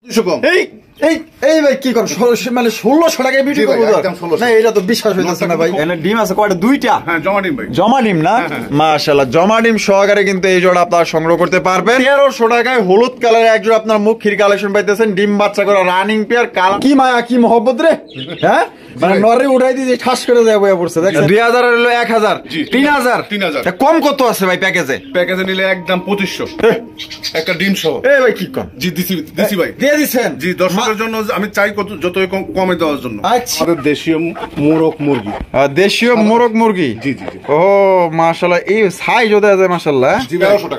200 কম। এই এই এই ভাই কি কর মানে 1600 টাকায় বিক্রি করব না? এটা তো বিশ্বাস হইতেছে না ভাই। এখানে ডিম আছে কয়টা? দুইটা। হ্যাঁ জমা ডিম ভাই। জমা ডিম না? মাশাআল্লাহ, জমা ডিম সহকারে কিন্তু এই জোড়া আপনারা সংগ্রহ করতে পারবেন। 1300 টাকায় হলুদ কালারে এক জোড়া আপনার মুখির কালেকশন পাইতেছেন। ডিম বাচ্চা করা রানিং পেয়ার। কালার কি মায়া কি মহব্বত রে, হ্যাঁ মানে নরে উঠাই দিয়ে ঠাস করে যায় বইয়া পড়ছে। দেখেন 2000 হলো 1000 3000 কম কত আছে ভাই প্যাকেজে? প্যাকেজে নিলে একদম 2500 একটা ডিম সহ। এই ভাই কি কম? জি দিছি ভাই, দিয়ে দিবেন। জি দর্শকের জন্য আমি চাই কত যত কমে দেওয়ার জন্য। আচ্ছা, আমাদের দেশীয় মোরগ মুরগি। দেশীয় মোরগ মুরগি। জি জি জি। ও মাশাআল্লাহ, এই সাইজ ওদের আছে মাশাআল্লাহ।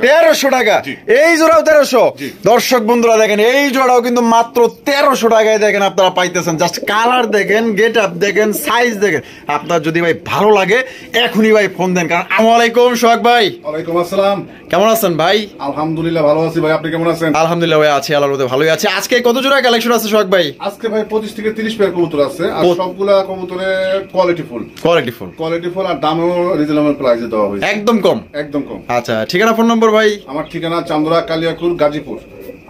1300 টাকা এই জোড়াও 1300। দর্শক বন্ধুরা দেখেন এই জোড়াও কিন্তু মাত্র 1300 টাকায় দেখেন আপনারা পাইতেছেন। জাস্ট কালার দেখেন, গেট আপ দেখেন, সাইজ দেখেন। আপনার যদি ভাই ভালো লাগে এখনই ভাই ফোন দেন। কারণ আসসালামু আলাইকুম সোহাগ ভাই। ওয়ালাইকুম আসসালাম। কেমন আছেন ভাই? আলহামদুলিল্লাহ ভালো আছি ভাই, আপনি কেমন আছেন? আলহামদুলিল্লাহ ভাই আছি, আল্লাহর রহমতে ভালোই আছি। আজকে কত জোড়া কালেকশন আছে সোহাগ ভাই? আজকে ভাই 25 থেকে 30 পেয়ার কবুতর আছে, আর সবগুলা কবুতরে কোয়ালিটিফুল আর দামও রিজনেবল প্রাইসে দেওয়া হয়েছে। একদম কম। আচ্ছা, ঠিকানা ফোন নম্বর ভাই? আমার ঠিকানা চান্দরা কালিয়াকুর গাজীপুর,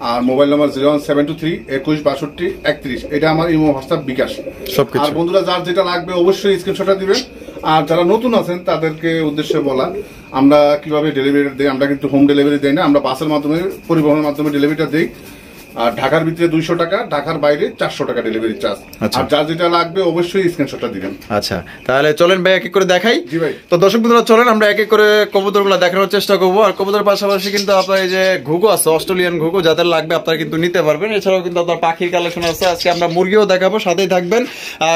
আর মোবাইল নাম্বার 01723 21 62 31। এটা আমার ইমো, হোয়াটসঅ্যাপ, বিকাশ সবকিছু। আর বন্ধুরা যার যেটা লাগবে অবশ্যই স্ক্রিনশটটা দিবেন। আর যারা নতুন আছেন তাদেরকে উদ্দেশ্যে বলা, আমরা কিভাবে ডেলিভারি দেই। আমরা কিন্তু হোম ডেলিভারি দেই না, আমরা বাসের মাধ্যমে, পরিবহনের মাধ্যমে ডেলিভারিটা দেই। আর ঢাকার ভিতরে 200 টাকা, ঢাকার বাইরে 400 টাকা ডেলিভারি চার্জ। আর যার যেটা লাগবে অবশ্যই স্ক্রিনশটটা দিবেন। আচ্ছা, তাহলে চলেন ভাই এক এক করে দেখাই। জি ভাই। তো দর্শক বন্ধুরা চলেন আমরা এক এক করে কবুতরগুলো দেখানোর চেষ্টা করবো। আর কবুতরের পাশাপাশি কিন্তু আপনার এই যে ঘুঘু আছে, অস্ট্রেলিয়ান ঘুঘু, যাদের লাগবে আপনারা কিন্তু নিতে পারবেন। এছাড়াও কিন্তু আপনার পাখির কালেকশন আছে। আজকে আমরা মুরগিও দেখাবো, সাথেই থাকবেন।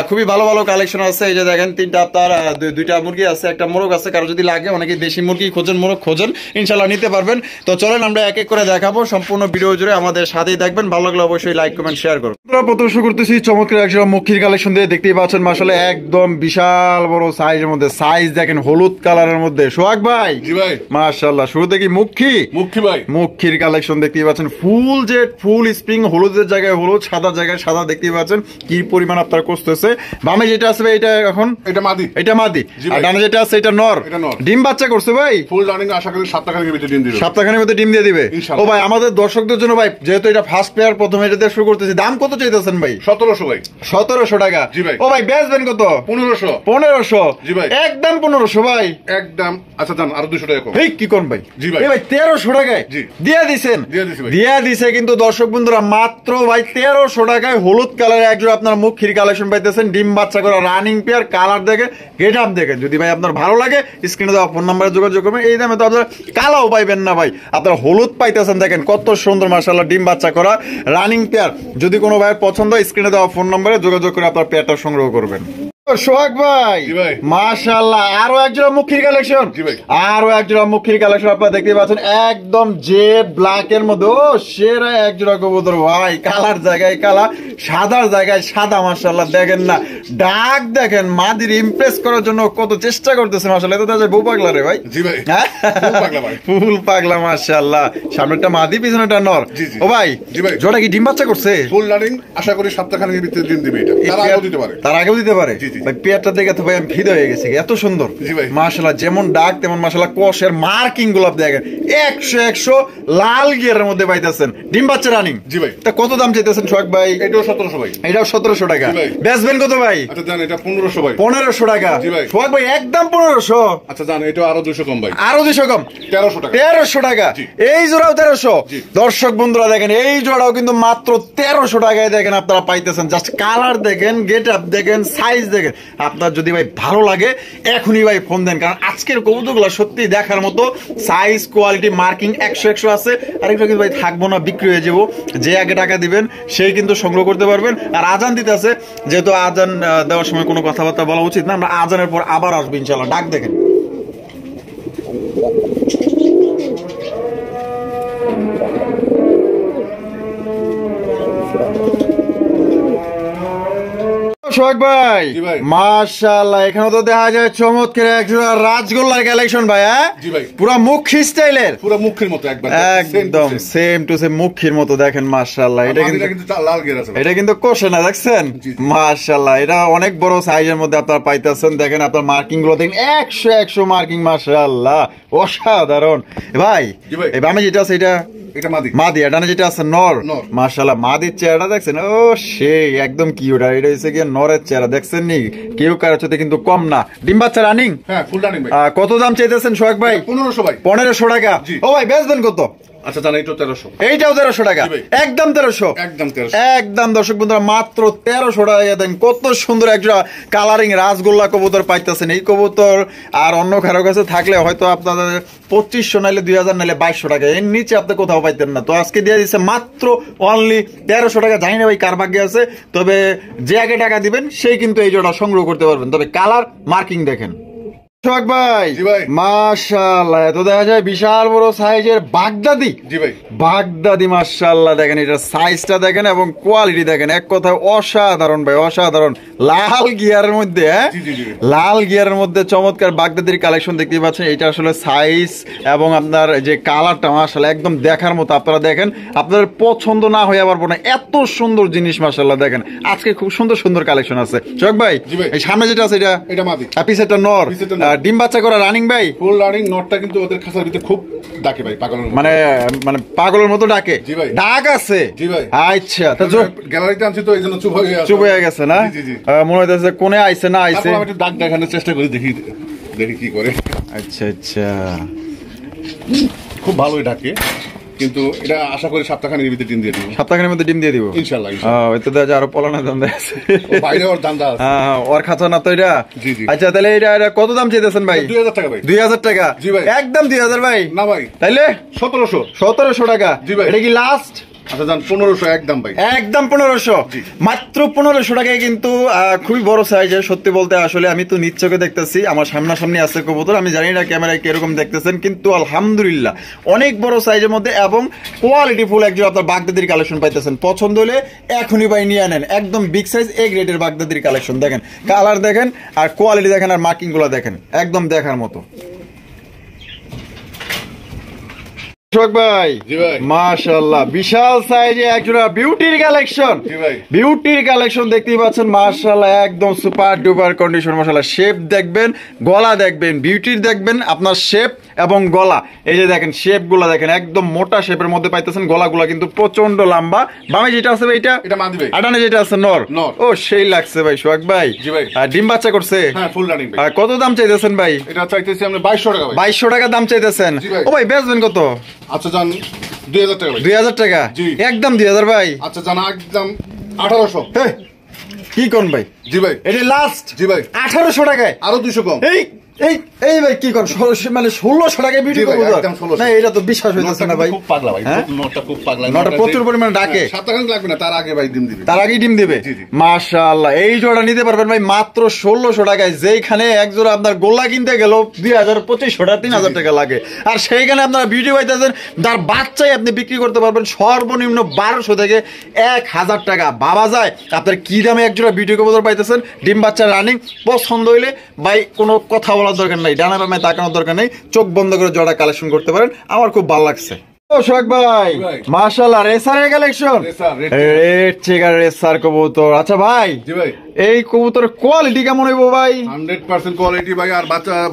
খুবই ভালো ভালো কালেকশন আছে। এই যে দেখেন তিনটা আপনার দুইটা মুরগি আছে, একটা মোরগ আছে। কারো যদি লাগে, অনেকে দেশি মুরগি খোঁজেন, মোরগ খোঁজেন, ইনশাল্লাহ নিতে পারবেন। তো চলেন আমরা এক এক করে দেখাবো। সম্পূর্ণ ভিডিও জুড়ে আমাদের সাথেই থাকবেন। ভালো লাগলে অবশ্যই লাইক কমেন্ট শেয়ার করুন। আমরা প্রথম শুরু করতেছি চমৎকার একজন মুখির কালেকশন দিয়ে। দেখতেই পাচ্ছেন মাশাআল্লাহ একদম বিশাল বড় সাইজের মধ্যে। সাইজ দেখেন হলুদ কালারের মধ্যে। সোহাগ ভাই। জি ভাই। মাশাআল্লাহ, শুরুতে কি মুখি ভাই, মুখির কালেকশন দেখতেই পাচ্ছেন। ফুল জেড, ফুল স্প্রিং, হলুদের জায়গায় হলুদ, সাদা জায়গায় সাদা। দেখতেই পাচ্ছেন কি পরিমাণ আপনার করতেছে। বামে যেটা আছে ভাই এটা এখন এটা মাদি। আর ডানে যেটা আছে এটা নর। ডিম বাচ্চা করছে ভাই? ফুল রানিং, আশা করি সপ্তাহখানেকের ভিতরে ডিম দিবে। সপ্তাহখানেকের মধ্যে ডিম দিয়ে দিবে। ও ভাই, আমাদের দর্শকদের জন্য ভাই, যেহেতু এটা ফার্স্ট পেয়ার, প্রথমে এটা শুরু করতেছি, দাম কত চাইতেছেন ভাই? 1700 ভাই। 1700 টাকা। জি ভাই। ও ভাই বেচবেন কত? 1500। 1500? জি ভাই। একদম 1500 ভাই। একদম। আচ্ছা জান, আরো 200 টাকা কম। এই কি কোন ভাই? জি ভাই। এই ভাই 1300 টাকায় দিয়ে দিছেন? দিয়ে দিছে কিন্তু দর্শক বন্ধুরা মাত্র ভাই 1300 টাকায় হলুদ কালারে একজন আপনার মুখির কালেকশন পাইতেছেন। ডিম বাচ্চা করা রানিং পেয়ার। কালার দেখেন, গেট আপ দেখেন। যদি ভাই আপনার ভালো লাগে স্ক্রিনে দেওয়া ফোন নাম্বারে যোগাযোগ করবেন। এই দামে তো আপনার কালাও পাইবেন না ভাই, আপনার হলুদ পাইতেছেন। দেখেন কত সুন্দর মাশাআল্লাহ ডিম বাচ্চা করা রানিং পেয়ার। যদি কোনো ভাইয়ের পছন্দ হয় স্ক্রিনে দেওয়া ফোন নম্বরে যোগাযোগ করে আপনার পেয়ারটা সংগ্রহ করবেন। সোহাগ ভাই মাশাআল্লাহ আরো একজোড়া মুখির কালেকশন। আরো একজোড়া মুখির কালেকশন আপনারা দেখতে পাচ্ছেন। একদম জেড ব্ল্যাক এর মধ্যে। ও সেরা একজোড়া কবুতর ভাই। কালার জায়গায় কালা, সাদার জায়গায় সাদা। মাশাআল্লাহ দেখেন না, ডাক দেখেন। মাদির ইমপ্রেস করার জন্য কত চেষ্টা করতেছে মাশাআল্লাহ। এটা তো বউ পাগলা রে ভাই। জি ভাই, ফুল পাগলা মাশাআল্লাহ। সামনেটা মাদি, পিছনেটা নর। ও ভাই জোড়া কি ডিম বাচ্চা করছে? ফুল রানিং, আশা করি সপ্তাহখানেকের ভিতরে ডিম দিবে। এটা তার আগেও দিতে পারে। তার আগেও দিতে পারে। ভাই পেয়ারটা দেখে তো ভাই আমি ফিদা হয়ে গেছি, এত সুন্দর মাশাআল্লাহ। যেমন ডাক তেমন মাশাআল্লাহ কষের মার্কিং গুলো দেখেন। 100 লাল গিয়ারের মধ্যে পাইতেছেন। ডিম বাচ্চা রানিং। জি ভাই। তা কত দাম চাইতেছেন সোহাগ ভাই? এটাও 1700 ভাই। এটাও 1700 টাকা। বেচবেন কত ভাই? আচ্ছা জান, এটা 1500 ভাই। 1500 টাকা। সোহাগ ভাই একদম 1500। আচ্ছা জান, এটা আরো 200 কম ভাই। আরো 200 কম? 1300 টাকা। 1300 টাকা এই জোড়াও 1300। দর্শক বন্ধুরা দেখেন এই জোড়াও কিন্তু মাত্র 1300 টাকায় দেখেন আপনারা পাইতেছেন। জাস্ট কালার দেখেন, গেট আপ দেখেন, সাইজ দেখেন। আপনার যদি ভাই ভালো লাগে এখনই ভাই ফোন দেন। কারণ আজকের কবুতরগুলো সত্যি দেখার মতো। সাইজ, কোয়ালিটি, মার্কিং 100 আছে। আরেকটা কিন্তু ভাই থাকবো না, বিক্রি হয়ে যাবো। যে আগে টাকা দিবেন সেই কিন্তু সংগ্রহ করতে পারবেন। আর আজান দিতে আছে, যেহেতু আজান দেওয়ার সময় কোনো কথাবার্তা বলা উচিত না, আমরা আজানের পর আবার আসবো ইনশাল্লাহ। ডাক দেখেন। সোহাগ ভাই মাশাআল্লাহ এখানে তো দেখা যায় চমৎকার একজোড়া রাজগোল্লার কালেকশন ভাই। হ্যাঁ পুরো মুখী স্টাইলের, পুরো মুখের মতো একদম সেম টু সেম মুখীর মতো দেখেন মাশাআল্লাহ। এটা কিন্তু লাল গিয়ার আছে, এটা কিন্তু কোষে না, দেখছেন মাশাআল্লাহ। এটা অনেক বড় সাইজের মধ্যে আপনারা পাইতেছেন। দেখেন আপনার মার্কিং গুলো দেখেন, 100 মার্কিং মাশাআল্লাহ, অসাধারণ ভাই। এই বামে যেটা আছে এটা এটা মাদি। মাদি, ডানে যেটা আছে নর। মাশাআল্লাহ, মাদির চেহারা দেখছেন, ও সেই একদম কিউট। আর এটা হচ্ছে গিয়ে নরের চেহারা, দেখছেন নি? কেউ কারোর সাথে কিন্তু কম না। ডিম বাচ্চা রানিং? হ্যাঁ, ফুল রানিং ভাই। কত দাম চাইতেছেন সোহাগ ভাই? 1500 ভাই। 1500 টাকা। ও ভাই বেচবেন কত? আচ্ছা জানা, এইটাও 1300। এইটাও 1300 টাকা, একদম 1300। একদম দর্শক বন্ধুরা মাত্র 1300 টাকা দেন। কত সুন্দর একটা কালারিং রাসগোল্লা কবুতর পাইতেছেন। এই কবুতর আর অন্য কারো কাছে থাকলে হয়তো আপনাদের 2500 নাইলে 2000 নাইলে 2200 টাকা, এর নিচে আপনি কোথাও পাইতেন না। তো আজকে দিয়ে দিচ্ছে মাত্র অনলি 1300 টাকা। জানি না ভাই কার ভাগ্যে আছে, তবে যে আগে টাকা দিবেন সেই কিন্তু এই জোড়া সংগ্রহ করতে পারবেন। তবে কালার মার্কিং দেখেন সোহাগ ভাই। মাশাআল্লাহ, এত দেখা যায় বিশাল বড় সাইজের বাগদাদি। জি ভাই, বাগদাদি মাশাআল্লাহ, দেখেন এটা সাইজটা দেখেন এবং কোয়ালিটি দেখেন, এক কথায় অসাধারণ ভাই, অসাধারণ। লাল গিয়ারের মধ্যে, লাল গিয়ারের মধ্যে চমৎকার বাগদাদির কালেকশন দেখতে পাচ্ছেন। এটা আসলে সাইজ এবং আপনার যে কালারটা মাশাআল্লাহ একদম দেখার মতো। আপনারা দেখেন, আপনাদের পছন্দ না হয়ে পারবো না, এত সুন্দর জিনিস মাশাআল্লাহ। দেখেন আজকে খুব সুন্দর সুন্দর কালেকশন আছে সোহাগ ভাই। এই সামনে যেটা আছে এটা মাদি, পিছেরটা নর। ডিম বাচ্চা করা রানিং ভাই, ফুল রানিং। নটটা কিন্তু ওদের খাঁচার ভিতরে খুব ডাকে ভাই, পাগলের মতো। মানে পাগলের মতো ডাকে। জি ভাই, ডাক আছে। জি ভাই। আচ্ছা, তো গ্যালারিতে আনছি তো এইজন্য চুপ হয়ে গেছে না? মনে হইতেছে কোনে আইছে না আইছে। আমি একটু ডাক দেখানোর চেষ্টা করি, দেখি কি করে। আচ্ছা আচ্ছা, খুব ভালোই ডাকে, কিন্তু এটা আশা করি সপ্তাহখানেকের ভিতরে ডিম দিয়ে দিব। সপ্তাহখানেকের মধ্যে ডিম দিয়ে দিব ইনশাআল্লাহ। ওই তো দেখা আরো পলানা দান্দা আছে, বাইরে ওর দান্দা আছে। হ্যাঁ, ওর খাঁচা না তো এটা। জি জি। আচ্ছা, তাহলে এটা কত দাম চাইতেছেন ভাই? 2000 টাকা ভাই। 2000 টাকা? জি ভাই। একদম 2000 ভাই? না ভাই, তাইলে 1700 টাকা। জি ভাই। এটা কি লাস্ট? আচ্ছা জান, 1500 একদম ভাই, একদম 1500। মাত্র 1500 টাকায় কিন্তু খুবই বড় সাইজের। সত্যি বলতে আসলে আমি তো নিচ্চকে দেখতেছি, আমার সামনাসামনি আছে কবুতর, আমি জানি না ক্যামেরায় কিরকম দেখতেছেন, কিন্তু আলহামদুলিল্লাহ অনেক বড় সাইজের মধ্যে এবং কোয়ালিটি ফুল একজন আপনার বাগদাদির কালেকশন পাইতেছেন। পছন্দ হলে এখনই ভাই নিয়ে নেন, একদম বিগ সাইজ এ গ্রেডের বাগদাদির কালেকশন। দেখেন কালার দেখেন আর কোয়ালিটি দেখেন আর মার্কিং গুলো দেখেন, একদম দেখার মতো। ভাই মাশাআল্লাহ, বিশাল সাইজে একজোড়া বিউটির কালেকশন। বিউটির কালেকশন দেখতেই পাচ্ছেন মাশাআল্লাহ, একদম সুপার ডুপার কন্ডিশন। মাশাআল্লাহ, শেপ দেখবেন, গলা দেখবেন, বিউটির দেখবেন আপনার শেপ এবং গলা। এই যে দেখেন শেপ গুলা দেখেন, একদম মোটা শেপের মধ্যে পাইতেছেন। গলাগুলা কিন্তু প্রচন্ড লম্বা। বামে যেটা আছে ভাই এটা মাদি ভাই, আটানে যেটা আছে নর। ও সেই লাগছে ভাই সোহাগ ভাই। ডিম বাচ্চা করছে? হ্যাঁ, ফুল রানিং ভাই। কত দাম চাইতেছেন ভাই? এটা চাইতেছি আমরা 2200 টাকা ভাই। 2200 টাকা দাম চাইতেছেন? ও ভাই বেচবেন কত? আচ্ছা জান, 2000 টাকা ভাই। 2000 টাকা? একদম 2000 ভাই। আচ্ছা জান, একদম 1800। কি কোন ভাই? জি ভাই, এটা লাস্ট। জি ভাই, 1800 টাকায় আরো 200 কম। এই ভাই কি কোন, মানে 1600 টাকায় বিউটি কবুতর? না, এটা তো বিশ্বাস হইতেছে না ভাই। খুব পাগলা ভাই, নটটা খুব পাগলা। নটটা প্রচুর পরিমাণে ডাকে। সপ্তাহখানেক লাগবে না, তার আগে ভাই ডিম দিবে। তার আগেই ডিম দিবে? মাশাআল্লাহ, এই জোড়া নিতে পারবেন ভাই মাত্র 1600 টাকায়। যেখানে এক জোড়া আপনার গোল্লা কিনতে গেল 2500 টাকা 3000 টাকা লাগে, আর সেইখানে আপনারা বিউটি পাইতেছেন যার বাচ্চাই আপনি বিক্রি করতে পারবেন সর্বনিম্ন 1200 থেকে 1000 টাকা। ভাবা যায় আপনার কি দামে এক জোড়া বিউটি কবুতর পাইতেছেন। ডিম বাচ্চা রানিং। পছন্দ হইলে ভাই কোনো কথা বলার দরকার নাই, ডানা বামে তাকানোর দরকার নেই, চোখ বন্ধ করে জোড়া কালেকশন করতে পারেন। আমার খুব ভালো লাগছে। সোহাগ ভাই মাশাআল্লাহ, রেসারের কালেকশন, রেড চেকার রেসার কবুতর। আচ্ছা ভাই, এই কবুতরের কোয়ালিটি কেমন হইব ভাই? 100% কোয়ালিটি ভাই, আর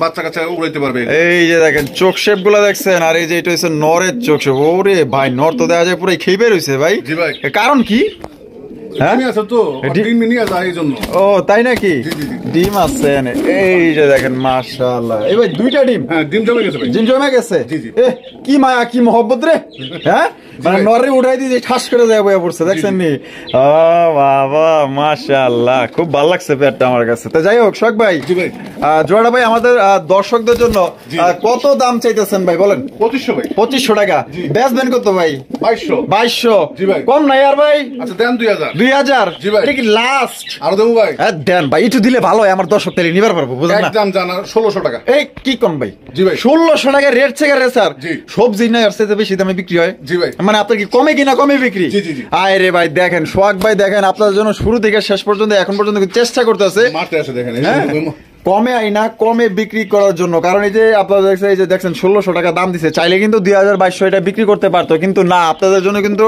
বাচ্চা কাচ্চা উড়াইতে পারবে। এই যে দেখেন চোখ শেপ গুলা দেখছেন, আর এই যে এটা হচ্ছে নরের চোখ শেপ। ওরে ভাই, নর তো দেখা যায় পুরো খেয়ে বের হইছে ভাই। কারণ কি? ও তাই নাকি? ডিম আছে এই যে দেখেন মাশাআল্লাহ। এই ভাই দুইটা ডিম? ডিম জমে গেছে ভাই। ডিম জমে গেছে? কি মায়া কি মহব্বত রে। হ্যাঁ, মানে নরে উঠাই দিয়ে ঠাস করে যায় বইয়া পড়ছে, দেখছেন নি? ও বাবা মাশাআল্লাহ, খুব ভালো লাগছে পেটটা আমার কাছে। তো যাই হোক সোহাগ ভাই, জোড়া ভাই আমাদের দর্শকদের জন্য কত দাম চাইতেছেন ভাই বলেন? 2500 ভাই। 2500 টাকা? বেচবেন কত ভাই? 2200। 2200 কম নাই আর ভাই? আচ্ছা দেন 2000। 2000? এটা কি লাস্ট? আরো দেবো ভাই? দেন ভাই, একটু দিলে ভালো হয়, আমার দর্শক তাহলে নিবার পারবো, বুঝলেন না? একদম জানা 1600 টাকা। এই কি কম ভাই? জি ভাই। 1600 টাকা রেড চেকার রেসার? সবজি নাই আর সেটা বেশি দামে বিক্রি হয়? জি ভাই। মানে আপনার কি কমে কিনা কমে বিক্রি? জি জি জি। আয় রে ভাই, দেখেন সোহাগ ভাই দেখেন আপনাদের জন্য শুরু থেকে শেষ পর্যন্ত এখন পর্যন্ত চেষ্টা করতেছে, মারতে আছে দেখেন। কমে আইনা কমে বিক্রি করার জন্য, কারণ এই যে আপনারা দেখছেন, এই যে দেখছেন 1600 টাকা দাম দিচ্ছে, চাইলে কিন্তু 2200 এটা বিক্রি করতে পারতো, কিন্তু না, আপনাদের জন্য কিন্তু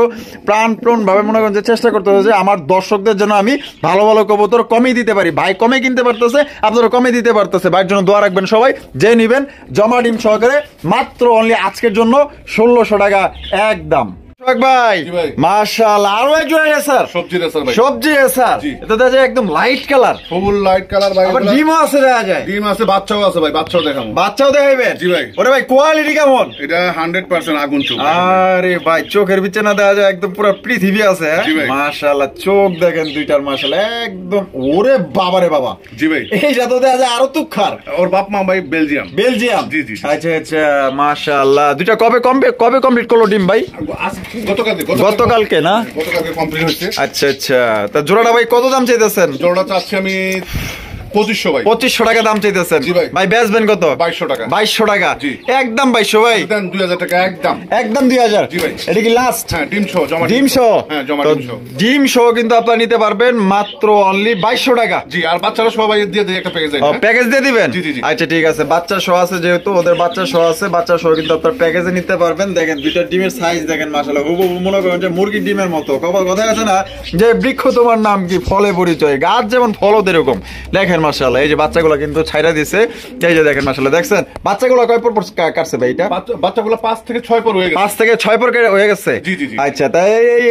প্রাণপ্রণ ভাবে মনে করেন যে চেষ্টা করতে হবে যে আমার দর্শকদের জন্য আমি ভালো ভালো কবুতর কমই দিতে পারি। ভাই কমে কিনতে পারতেছে, আপনারা কমে দিতে পারতেছে, ভাইয়ের জন্য দোয়া রাখবেন সবাই। যে নিবেন জমা ডিম সহকারে মাত্র অনলি আজকের জন্য 1600 টাকা একদম। ভাই মাশাআল্লাহ, আরো এক জোড়া রেসার, সবজি রেসার ভাই, সবজি রেসার, এটা দেখা যায় একদম লাইট কালার, ফুল লাইট কালার ভাই। আবার ডিমও আছে, দেখা যায় ডিম আছে, বাচ্চাও আছে ভাই, বাচ্চাও দেখাবো, বাচ্চাও দেখাইবেন। জি ভাই। ওরে ভাই কোয়ালিটি কেমন? এটা 100% আগুন চোখ। আরে ভাই চোখের পিছনে না দেখা যায় একদম পুরো পৃথিবী আছে। মাশাআল্লাহ, চোখ দেখেন দুইটার, মাশাআল্লাহ একদম, ওরে বাবারে বাবা। জি ভাই, এইটা তো দেখা যায় আরো তুখার। ওর বাপ মা ভাই বেলজিয়াম। বেলজিয়াম, জি জি। আচ্ছা আচ্ছা, মাশাআল্লাহ। দুইটা কবে কমপ্লিট করলো ডিম ভাই? গতকালকে না? গতকালকে কমপ্লিট হয়েছে। আচ্ছা আচ্ছা, তা জোড়াটা ভাই কত দাম চাইতেছেন? জোড়াটা চাচ্ছি আমি 2500 ভাই। 2500 টাকা দাম চাইতেছেন? জি ভাই। ভাই বেচবেন কত? 2200 টাকা। 2200 টাকা? জি। একদম 2200 ভাই। দেন 2000 টাকা একদম। একদম 2000? জি ভাই। এটা কি লাস্ট? হ্যাঁ, ডিম সহ জমা। ডিম সহ? হ্যাঁ, জমা তো ডিম সহ। ডিম সহ কিন্তু আপনারা নিতে পারবেন মাত্র অনলি 2200 টাকা। জি, আর বাচ্চারা সবাই দিয়ে দিয়ে একটা প্যাকেজ দেন। প্যাকেজ দিয়ে দিবেন? জি জি জি। আচ্ছা ঠিক আছে, বাচ্চা সহ আছে যেহেতু, ওদের বাচ্চা সহ আছে, বাচ্চা সহ কিন্তু আপনারা প্যাকেজে নিতে পারবেন। দেখেন দুইটা ডিমের সাইজ দেখেন, মাশাআল্লাহ হুবহু মনে করেন যে মুরগির ডিমের মতো। কথা আছে না যে বৃক্ষ তোমার নাম কি, ফলে পরিচয়, গাছ যেমন ফল এরকম। দেখেন মাশাআল্লাহ, এই যে বাচ্চাগুলো কিন্তু ছাইরা দিছে, এই যে দেখেন মাশাআল্লাহ, দেখছেন বাচ্চাগুলো কয় পর কাটছে ভাই? এটা বাচ্চাগুলো 5 থেকে 6 পর হয়ে গেছে। 5 থেকে 6 পর হয়ে গেছে। জি জি জি। আচ্ছা, তাই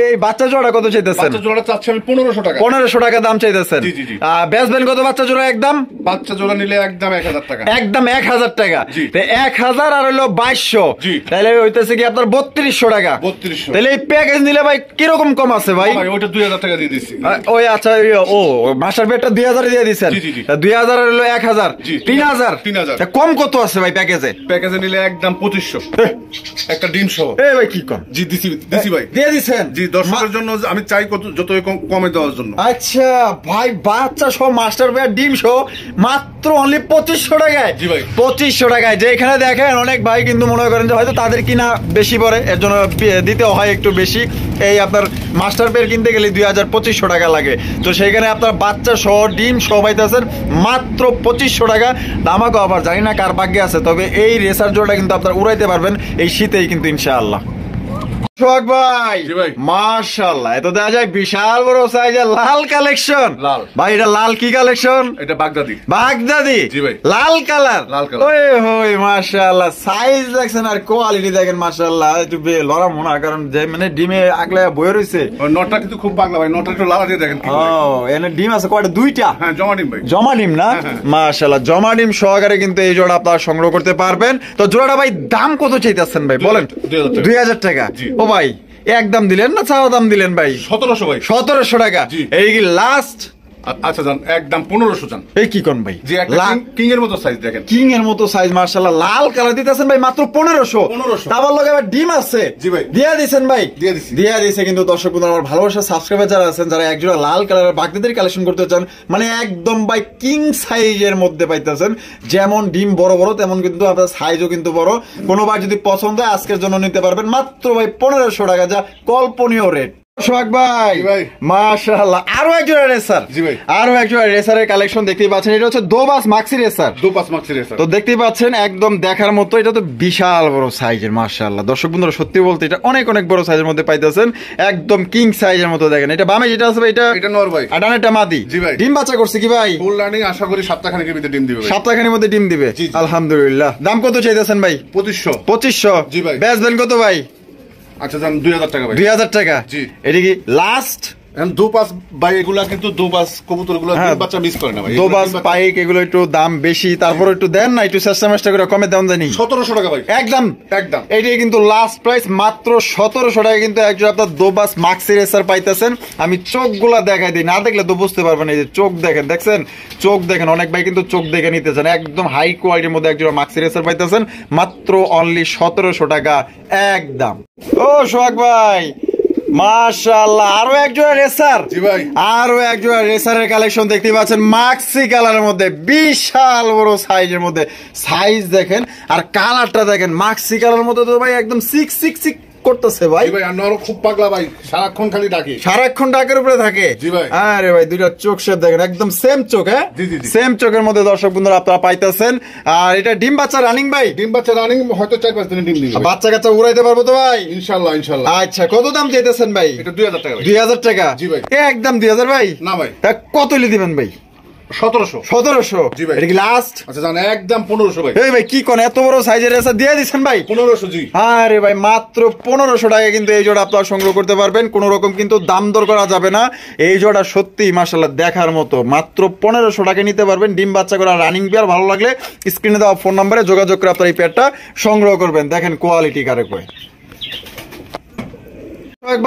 এই বাচ্চা জোড়া কত চাইতেছেন? বাচ্চা জোড়া চাচ্ছি আমি 1500 টাকা। 1500 টাকা দাম চাইতেছেন? জি জি জি। বেচবেন কত বাচ্চা জোড়া একদম? বাচ্চা জোড়া নিলে একদম 1000 টাকা। একদম 1000 টাকা? জি। 1000 আর হলো 2200, জি। তাহলে হইতেছে কি আপনার 3200 টাকা। 3200। তাহলে এই প্যাকেজ নিলে ভাই কিরকম কম আছে ভাই? ভাই ওটা 2000 টাকা দিয়ে দিছি। ওই আচ্ছা, ও মাস্টার বেডটা 2000 দিয়ে দিচ্ছেন? জি জি জি। 2000 আর হলো 1000, জি। 3000। 3000। কম কত আছে ভাই প্যাকেজে? প্যাকেজে নিলে একদম 2500 একটা ডিম সহ। এই ভাই কি কম? জি দিছি ভাই, দিয়ে দিছেন? জি, দর্শকের জন্য আমি চাই যত কমে দেওয়ার জন্য। আচ্ছা ভাই, বাচ্চা সহ মাস্টার বেড ডিম সহ মাত্র অনলি 2500 টাকায়? জি ভাই। 2500 টাকায়, যে এখানে দেখেন অনেক ভাই কিন্তু মনে করেন যে হয়তো তাদের কিনা বেশি পড়ে, এর জন্য দিতে হয় একটু বেশি। এই আপনার মাস্টার বেড কিনতে গেলে 2500 টাকা লাগে, তো সেইখানে আপনার বাচ্চা সহ ডিম সহ পাইতেছেন মাত্র 2500 টাকা। দামাকো আবার জানি না কার ভাগ্যে আছে, তবে এই রেসার জোড়াটা কিন্তু আপনার উড়াইতে পারবেন এই শীতেই কিন্তু ইনশাআল্লাহ। সোহাগ ভাই, মাশাআল্লাহ, এত দেখা যায় বিশাল বড় সাইজের লাল কালেকশন। লাল ভাই, এটা লাল কি কালেকশন? এটা বাগদাদি। বাগদাদি? জি ভাই। লাল কালার? লাল কালার। ওই হই মাশাআল্লাহ, সাইজ দেখছেন আর কোয়ালিটি দেখেন মাশাআল্লাহ, একটু লড়া মনে হয়, কারণ যে মানে ডিমে আগলে বয়ে রইছে। ওই নটটা কিন্তু খুব পাগলা ভাই, নটটা একটু লালা দিয়ে দেখেন। ও, এনে ডিম আছে কয়টা? দুইটা? হ্যাঁ, জমা ডিম ভাই। জমা ডিম না? মাশাআল্লাহ, জমা ডিম সহকারে কিন্তু এই জোড়া আপনারা সংগ্রহ করতে পারবেন। তো জোড়াটা ভাই দাম কত চাইতেছেন ভাই বলেন? 2000 টাকা। ও ভাই, একদম দিলেন না চাওয়া দাম দিলেন ভাই? 1700 ভাই। 1700 টাকা? এই কি লাস্ট? আচ্ছা জান, একদম 1500 জান। এই কি কোন ভাই? যে একটা কিং এর মতো সাইজ দেখেন, কিং এর মতো সাইজ মাশাআল্লাহ, লাল কালার দিতেছেন ভাই মাত্র 1500। তারপর লগে আবার ডিম আছে? জি ভাই। দিয়া দিবেন ভাই? দিয়ে দিছি। দিয়া দিছে কিন্তু দর্শক বন্ধুরা, আমার ভালোবাসা সাবস্ক্রাইবার যারা আছেন, যারা একজোড়া লাল কালারের বাগদাদের কালেকশন করতে চান, মানে একদম ভাই কিং সাইজের মধ্যে পাইতেছেন। যেমন ডিম বড় বড়, তেমন কিন্তু আপনার সাইজও কিন্তু বড়। কোনোবার যদি পছন্দ হয় আজকের জন্য নিতে পারবেন মাত্র ভাই 1500 টাকা, যা কল্পনীয় রেট। সোহাগ ভাই, মাশাআল্লাহ, আরো একজোড়া রেসার। জি ভাই। আরো একজোড়া রেসারের কালেকশন দেখতেই পাচ্ছেন, এটা হচ্ছে দোবাস মাক্সি রেসার। দোবাস মাক্সি রেসার, তো দেখতেই পাচ্ছেন একদম দেখার মতো, এটা তো বিশাল বড় সাইজের মাশাআল্লাহ। দর্শক বন্ধুরা সত্যি বলতে এটা অনেক অনেক বড় সাইজের মধ্যে পাইতেছেন, একদম কিং সাইজের মতো। দেখেন এটা বামে যেটা আছে এটা নর ভাই, আর ডানেরটা মাদি। জি ভাই। ডিম বাচ্চা করছে কি ভাই? ফুল রানিং, আশা করি সপ্তাহখানেকের ভিতরে ডিম দিবে। সপ্তাহখানেকের মধ্যে ডিম দিবে? আলহামদুলিল্লাহ। দাম কত চাইতেছেন ভাই? 2500। 2500? জি ভাই। বেচবেন কত ভাই? আচ্ছা জান, 2000 টাকা ভাই। 2000 টাকা? জি। এটা কি লাস্ট? দোপাস ভাই, এগুলা কিন্তু দোপাস কবুতর গুলো বাচ্চা মিস করে না ভাই। দোবাস পাইক এগুলো একটু দাম বেশি, তারপর একটু দেন না, একটু চেষ্টা করে কমে দাম দেন। 1700 টাকা ভাই। একদম একদম। এটাই কিন্তু লাস্ট প্রাইস, মাত্র 1700 টাকা কিন্তু একজন আপনার দোবাস মাক্সি রেসার পাইতেছেন। আমি চোখগুলা দেখাই দিই, না দেখলে তো বুঝতে পারবেন। এই যে চোখ দেখেন, দেখছেন চোখ দেখেন, অনেক ভাই কিন্তু চোখ দেখে নিতেছেন। একদম হাই কোয়ালিটির মধ্যে একজন মাক্সি রেসার পাইতেছেন মাত্র অনলি 1700 টাকা একদম। ও সোহাগ ভাই, মাশাআল্লাহ, আরো একজোড়া রেসার। জি ভাই। আরো একজোড়া রেসারের কালেকশন দেখতে পাচ্ছেন মাক্সি কালারের মধ্যে, বিশাল বড় সাইজের মধ্যে। সাইজ দেখেন আর কালারটা দেখেন, মাক্সি কালার মধ্যে তো ভাই একদম সিক্স করতেছে ভাই। ভাই আর নর খুব পাগলা ভাই, সারাক্ষণ খালি ডাকে, সারাক্ষণ ডাকের উপরে থাকে। জি ভাই। আরে ভাই দুইটা চোখ শেপ দেখেন একদম সেম চোখ। হ্যাঁ সেম চোখের মধ্যে দর্শক বন্ধুরা আপনারা পাইতেছেন। আর এটা ডিম বাচ্চা রানিং ভাই? ডিম বাচ্চা রানিং, হয়তো 4-5 দিনে ডিম দিবে। বাচ্চা কাচ্চা উড়াইতে পারবো তো ভাই? ইনশাআল্লাহ ইনশাআল্লাহ। আচ্ছা কত দাম চাইতেছেন ভাই? এটা 2000 টাকা ভাই। 2000 টাকা? জি ভাই। একদম 2000 ভাই? না ভাই। তা কত হলে দিবেন ভাই? 1700। 1700? জি ভাই। এটা কি লাস্ট? আচ্ছা জান একদম 1500 ভাই। এই ভাই কি কোন এত বড় সাইজের এসে দিয়ে দিচ্ছেন ভাই? 1500 জি। আরে ভাই মাত্র 1500 টাকা কিন্তু এই জোড়া আপনারা সংগ্রহ করতে পারবেন, কোন রকম কিন্তু দাম দর করা যাবে না। এই জোড়া সত্যি মাশাআল্লাহ দেখার মতো, মাত্র 1500 টাকা নিতে পারবেন। ডিম বাচ্চা করা রানিং পেয়ার, ভালো লাগলে স্ক্রিনে দেওয়া ফোন নম্বরে যোগাযোগ করে আপনারা এই পেয়ারটা সংগ্রহ করবেন। দেখেন কোয়ালিটি কারে কয়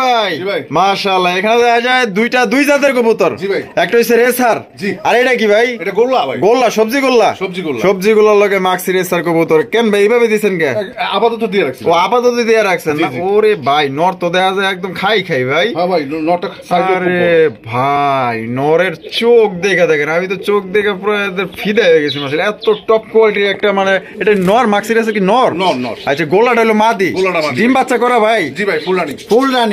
ভাই। মাশাআল্লাহ এখানে দেখা যায় দুই জাতের কবুতর। একটা হচ্ছে রেসার, আর এটা কি ভাই? এটা গোল্লা ভাই। গোল্লা, সবজি গোল্লা। সবজি গোল্লার লগে মাক্সি রেসার কবুতর। কেন ভাই এইভাবে দিছেন কে? আপাতত দিয়ে রাখছেন। ও আপাতত দিয়ে রাখছেন না? ওরে ভাই নর তো দেখা যায় একদম খাই ভাই। হ্যাঁ ভাই নরটা সাইজ। আরে ভাই নরের চোখ দেখে দেখেন, আমি তো চোখ দেখে পুরো ফিদা হয়ে গেছি মাসে। এত টপ কোয়ালিটির একটা, মানে এটা নর মাক্সি রেসার কি নর? নর। আচ্ছা গোল্লাটা হলো মাদি। ডিম বাচ্চা করা ভাই? জি ভাই ফুল রানিং। Full running.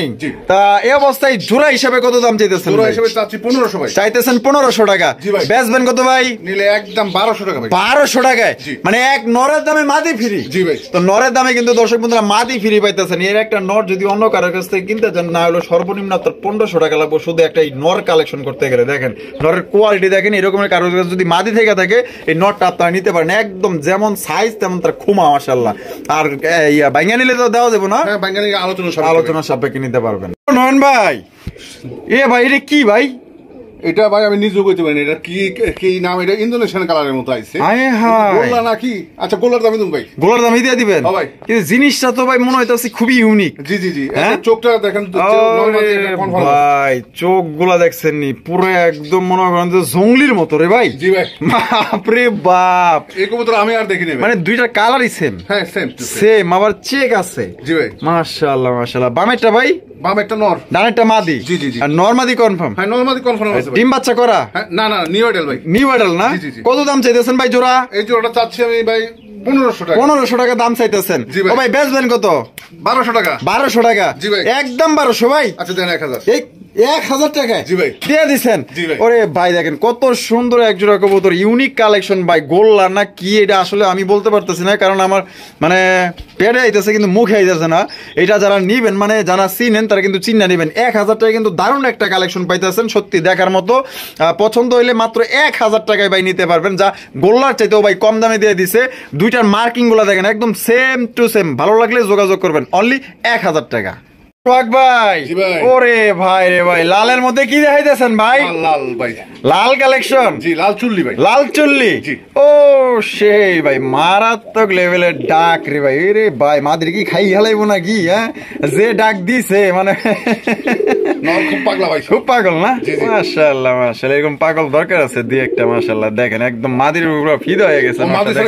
তা এই অবস্থায় জোড়া হিসাবে কত দাম চাইতেছেন? জোড়া হিসাবে চাচ্ছি 1500 ভাই। চাইতেছেন 1500 টাকা? বেচবেন কত ভাই? নিলে একদম 1200 টাকা ভাই। 1200 টাকায়? মানে এক নরের দামে মাদি ফ্রি? জি ভাই। তো নরের দামে কিন্তু দর্শক বন্ধুরা মাদি ফ্রি পাইতেছেন। এর একটা নর যদি অন্য কারোর কাছ থেকে কিনতে চান, না হলো সর্বনিম্ন আপনার 1500 টাকা লাগবে শুধু একটা এই নর কালেকশন করতে গেলে। দেখেন নরের কোয়ালিটি দেখেন, এরকমের কারোর কাছে যদি মাদি থেকে থাকে এই নরটা আপনারা নিতে পারেন। একদম যেমন সাইজ তেমন তার খুমা মাশাআল্লাহ। আর বাইঙ্গা নিলে তো দেওয়া যাবে না? হ্যাঁ বাইঙ্গা নিলে আলোচনা সাপেক্ষে নিতে পারবেন। নয়ন ভাই এ ভাই এটা কি ভাই? এটা ভাই আমি নিজেও কইতে পারি না এটা কি কি নাম। এটা ইন্দোনেশিয়ান কালারের মতো আইছে। আয় হায় গোল্লা নাকি? আচ্ছা গোল্লার দামই দেন ভাই। গোল্লার দামই দিয়ে দিবেন? হ্যাঁ ভাই। কিন্তু জিনিসটা তো ভাই মনে হইতাছে খুবই ইউনিক। জি জি জি। চোখটা দেখেন ভাই, চোখগুলা দেখছেন নি পুরো একদম মনে করেন যে জঙ্গলির মতো রে ভাই। জি ভাই। বাপ রে বাপ, এই কবুতর আমি আর দেখিনি ভাই। মানে দুইটা কালারই সেম? হ্যাঁ সেম সেম, আবার চেক আছে। জি ভাই। মাশাআল্লাহ মাশাআল্লাহ। বামেরটা ভাই? বামেরটা নর, ডানেরটা মাদি। জি জি জি। আর নর মাদি কনফার্ম? হ্যাঁ নর মাদি কনফার্ম আছে ভাই। ডিম বাচ্চা করা? না না নিউ অ্যাডাল ভাই। নিউ অ্যাডাল না? কত দাম চাইতেছেন ভাই জোড়া? এই জোড়াটা চাচ্ছি আমি ভাই 1500 টাকা। 1500 টাকা দাম চাইতেছেন? ও ভাই বেচবেন কত? 1200 টাকা। 1200 টাকা? জি ভাই। একদম 1200 ভাই? আচ্ছা দেন 1000। 1000 টাকায়? জি ভাই। দিয়ে দিচ্ছেন? জি ভাই। ওরে ভাই দেখেন কত সুন্দর এক জোড়া কবুতর, ইউনিক কালেকশন ভাই। গোল্লা না কি এটা আসলে আমি বলতে পারতেছি না, কারণ আমার মানে পেটে আইতেছে কিন্তু মুখে আইতেছে না। এটা যারা নিবেন মানে যারা চিনেন তারা কিন্তু চিন্না নিবেন। 1000 টাকায় কিন্তু দারুণ একটা কালেকশন পাইতেছেন, সত্যি দেখার মতো। পছন্দ হইলে মাত্র 1000 টাকায় ভাই নিতে পারবেন, যা গোল্লার চাইতেও ভাই কম দামে দিয়ে দিছে। দুইটার মার্কিং গুলা দেখেন একদম সেম টু সেম। ভালো লাগলে যোগাযোগ করবেন, অনলি 1000 টাকা। ভাই ওরে ভাই রে ভাই, লালের মধ্যে কি দেখাইতেছেন ভাই? লাল ভাই, লাল কালেকশন? জি লাল চুল্লি ভাই। লাল চুল্লি? ও সেই ভাই মারাত্মক লেভেলের ডাক রে ভাই। রে ভাই মাদের কি খাই হালাইবো নাকি? হ্যাঁ যে ডাক দিছে মানে খুব পাগলা ভাই, খুব পাগল না? মাশাআল্লাহ মাশাআল্লাহ, এরকম পাগল দরকার আছে দুই একটা। মাশাআল্লাহ দেখেন একদম মাদির উপর ফিদা হয়ে গেছে।